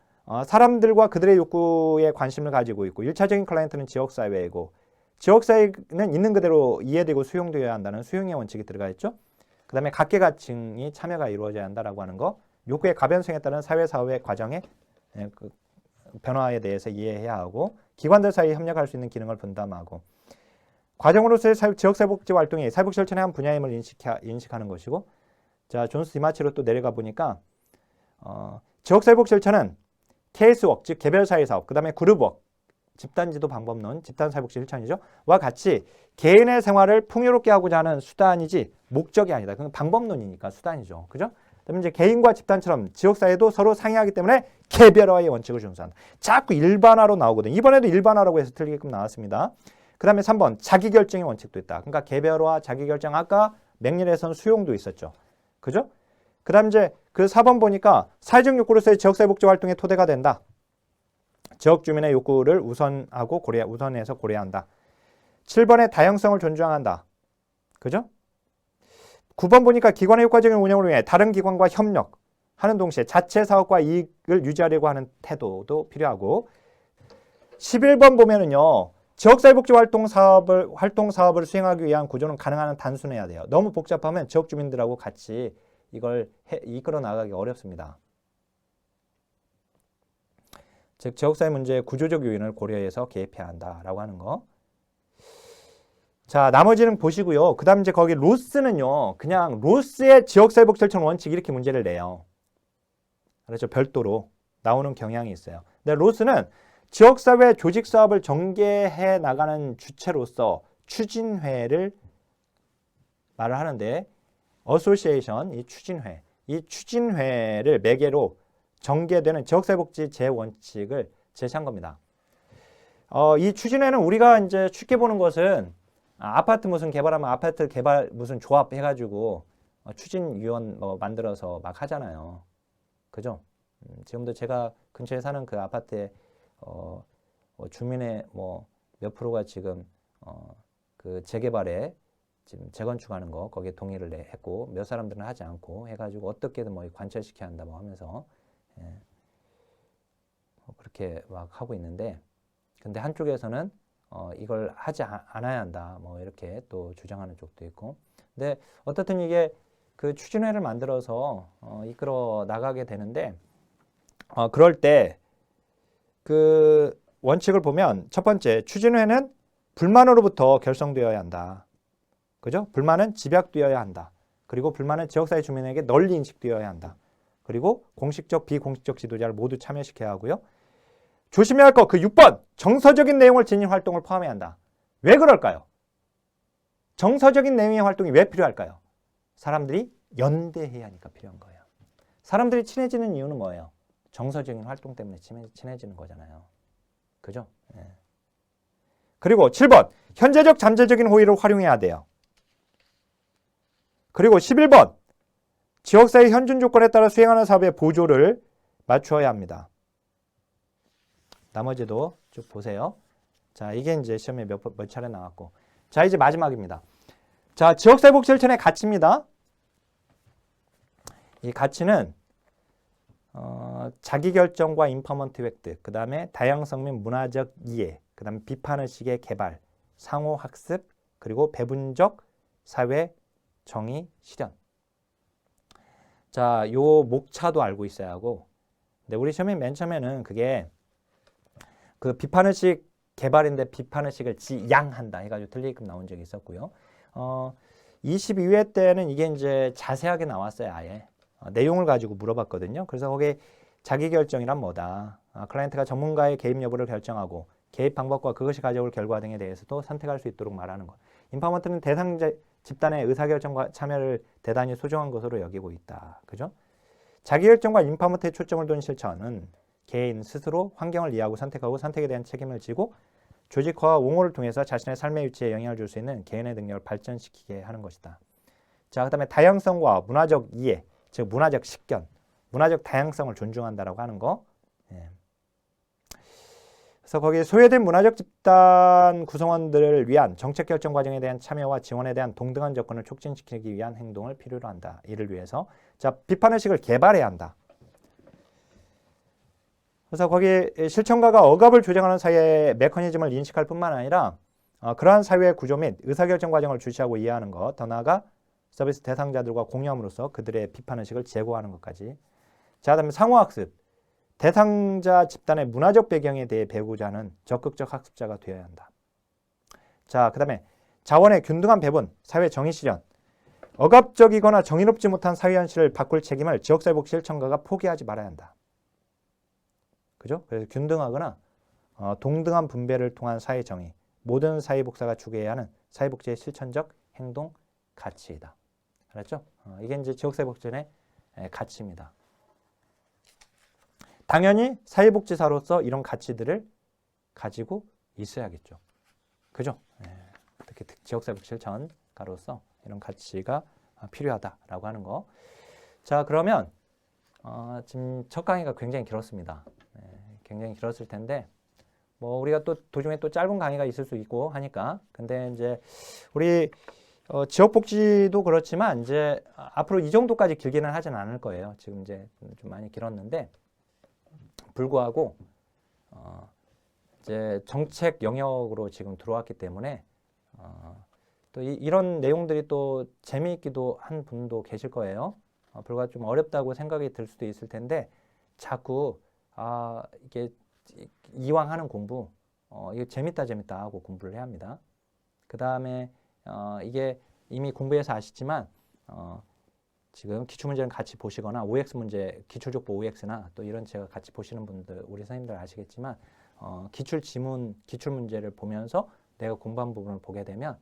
Speaker 1: 사람들과 그들의 욕구에 관심을 가지고 있고 1차적인 클라이언트는 지역사회이고 지역사회는 있는 그대로 이해되고 수용되어야 한다는 수용의 원칙이 들어가 있죠. 그 다음에 각계각층이 참여가 이루어져야 한다라고 하는 거, 욕구의 가변성에 따른 사회사회 과정의 변화에 대해서 이해해야 하고 기관들 사이에 협력할 수 있는 기능을 분담하고 과정으로서의 지역사회복지 활동이 사회복지 실천의 한 분야임을 인식하는 것이고, 자 존스 디마치로 또 내려가 보니까 지역사회복지 실천은 케이스워크, 즉 개별사회사업, 그 다음에 그룹워크, 집단지도 방법론, 집단사회복지 실천이죠. 와 같이 개인의 생활을 풍요롭게 하고자 하는 수단이지 목적이 아니다. 그건 방법론이니까 수단이죠. 그죠? 그다음에 이제 개인과 집단처럼 지역사회도 서로 상의하기 때문에 개별화의 원칙을 준수한다. 자꾸 일반화로 나오거든요. 이번에도 일반화라고 해서 틀리게끔 나왔습니다. 그 다음에 3번 자기결정의 원칙도 있다. 그러니까 개별화, 자기결정, 아까 맹렬에서는 수용도 있었죠. 그죠? 그 다음 이제 그 4번 보니까 사회적 욕구로서의 지역사회복지 활동의 토대가 된다. 지역 주민의 욕구를 우선해서 고려한다. 7번에 다양성을 존중한다. 그죠? 9번 보니까 기관의 효과적인 운영을 위해 다른 기관과 협력하는 동시에 자체 사업과 이익을 유지하려고 하는 태도도 필요하고 11번 보면은요. 지역사회복지 활동 사업을 수행하기 위한 구조는 가능한 한 단순해야 돼요. 너무 복잡하면 지역 주민들하고 같이 이걸 이끌어 나가기 어렵습니다. 즉 지역사회 문제의 구조적 요인을 고려해서 개입해야 한다라고 하는 거. 자, 나머지는 보시고요. 그 다음 이제 거기 로스는요. 그냥 로스의 지역사회복지 실천 원칙 이렇게 문제를 내요. 그렇죠. 별도로 나오는 경향이 있어요. 근데 로스는 지역사회 조직사업을 전개해 나가는 주체로서 추진회를 말을 하는데 어소시에이션, 이 추진회를 매개로 전개되는 지역사회복지 제원칙을 제시한 겁니다. 이 추진회는 우리가 이제 쉽게 보는 것은 아파트 무슨 개발하면 아파트 개발 무슨 조합 해가지고 추진위원 만들어서 막 하잖아요. 그죠? 지금도 제가 근처에 사는 그 아파트에 주민의 몇 프로가 지금 그 재개발에 지금 재건축하는 거 거기에 동의를 했고 몇 사람들은 하지 않고 해가지고 어떻게든 관철시켜야 한다 하면서 그렇게 막 하고 있는데 근데 한쪽에서는 이걸 하지 않아야 한다 이렇게 또 주장하는 쪽도 있고 근데 어떻든 이게 그 추진회를 만들어서 이끌어 나가게 되는데 그럴 때 그 원칙을 보면 첫 번째 추진회는 불만으로부터 결성되어야 한다. 그죠? 불만은 집약되어야 한다. 그리고 불만은 지역사회 주민에게 널리 인식되어야 한다. 그리고 공식적, 비공식적 지도자를 모두 참여시켜야 하고요. 조심해야 할 거 그 6번 정서적인 내용을 지닌 활동을 포함해야 한다. 왜 그럴까요? 정서적인 내용의 활동이 왜 필요할까요? 사람들이 연대해야 하니까 필요한 거예요. 사람들이 친해지는 이유는 뭐예요? 정서적인 활동 때문에 친해지는 거잖아요. 그죠? 네. 그리고 7번 현재적 잠재적인 호의를 활용해야 돼요. 그리고 11번 지역사회 현준 조건에 따라 수행하는 사업의 보조를 맞추어야 합니다. 나머지도 쭉 보세요. 자, 이게 이제 시험에 몇 차례 나왔고. 자, 이제 마지막입니다. 자, 지역사회복지 실천의 가치입니다. 이 가치는 자기결정과 인퍼먼트 획득, 그 다음에 다양성 및 문화적 이해, 그 다음에 비판의식의 개발, 상호학습, 그리고 배분적 사회 정의 실현. 자, 요 목차도 알고 있어야 하고, 근데 우리 시험에 맨 처음에는 그게 그 비판의식 개발인데 비판의식을 지양한다 해가지고 틀리게끔 나온 적이 있었고요. 22회 때는 이게 이제 자세하게 나왔어요, 아예. 내용을 가지고 물어봤거든요. 그래서 거기에 자기결정이란 뭐다. 클라이언트가 전문가의 개입 여부를 결정하고 개입 방법과 그것이 가져올 결과 등에 대해서도 선택할 수 있도록 말하는 것. 인파먼트는 대상자 집단의 의사결정과 참여를 대단히 소중한 것으로 여기고 있다. 그죠? 자기결정과 인파먼트에 초점을 둔 실천은 개인 스스로 환경을 이해하고 선택하고 선택에 대한 책임을 지고 조직화와 옹호를 통해서 자신의 삶의 위치에 영향을 줄 수 있는 개인의 능력을 발전시키게 하는 것이다. 자, 그 다음에 다양성과 문화적 이해, 즉 문화적 식견, 문화적 다양성을 존중한다라고 하는 거. 예. 그래서 거기에 소외된 문화적 집단 구성원들을 위한 정책 결정 과정에 대한 참여와 지원에 대한 동등한 접근을 촉진시키기 위한 행동을 필요로 한다. 이를 위해서 자, 비판의식을 개발해야 한다. 그래서 거기에 실천가가 억압을 조장하는 사회의 메커니즘을 인식할 뿐만 아니라 그러한 사회의 구조 및 의사결정 과정을 주시하고 이해하는 것, 더 나아가 서비스 대상자들과 공유함으로써 그들의 비판의식을 제고하는 것까지. 자, 그다음에 상호학습. 대상자 집단의 문화적 배경에 대해 배우고자 하는 적극적 학습자가 되어야 한다. 자, 그 다음에 자원의 균등한 배분, 사회 정의 실현. 억압적이거나 정의롭지 못한 사회 현실을 바꿀 책임을 지역사회복지 실천가가 포기하지 말아야 한다. 그죠? 그래서 균등하거나 동등한 분배를 통한 사회 정의, 모든 사회복사가 추구해야 하는 사회복지의 실천적 행동 가치이다. 알았죠? 이게 이제 지역사회복지의 가치입니다. 당연히 사회복지사로서 이런 가치들을 가지고 있어야겠죠. 그죠? 특히 지역사회복지 실천가로서 이런 가치가 필요하다라고 하는 거. 자, 그러면 지금 첫 강의가 굉장히 길었습니다. 굉장히 길었을 텐데 뭐 우리가 또 도중에 또 짧은 강의가 있을 수 있고 하니까 근데 이제 우리 지역복지도 그렇지만 이제 앞으로 이 정도까지 길게는 하진 않을 거예요. 지금 이제 좀 많이 길었는데 불구하고 이제 정책 영역으로 지금 들어왔기 때문에 또 이런 내용들이 또 재미있기도 한 분도 계실 거예요. 불과 좀 어렵다고 생각이 들 수도 있을 텐데 자꾸 이게 이왕 하는 공부 이게 재밌다 하고 공부를 해야 합니다. 그 다음에 이게 이미 공부해서 아시지만 지금 기출문제는 같이 보시거나 OX 문제, 기출족보 OX나 또 이런 제가 같이 보시는 분들, 우리 선생님들 아시겠지만 기출지문, 기출문제를 보면서 내가 공부한 부분을 보게 되면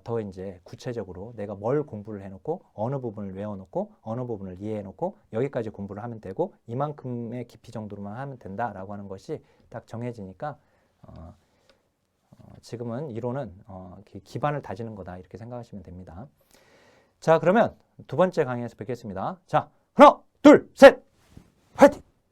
Speaker 1: 더 이제 구체적으로 내가 뭘 공부를 해놓고 어느 부분을 외워놓고 어느 부분을 이해해놓고 여기까지 공부를 하면 되고 이만큼의 깊이 정도로만 하면 된다라고 하는 것이 딱 정해지니까 지금은 이론은 기반을 다지는 거다 이렇게 생각하시면 됩니다. 자, 그러면 두 번째 강의에서 뵙겠습니다. 자, 하나, 둘, 셋, 화이팅!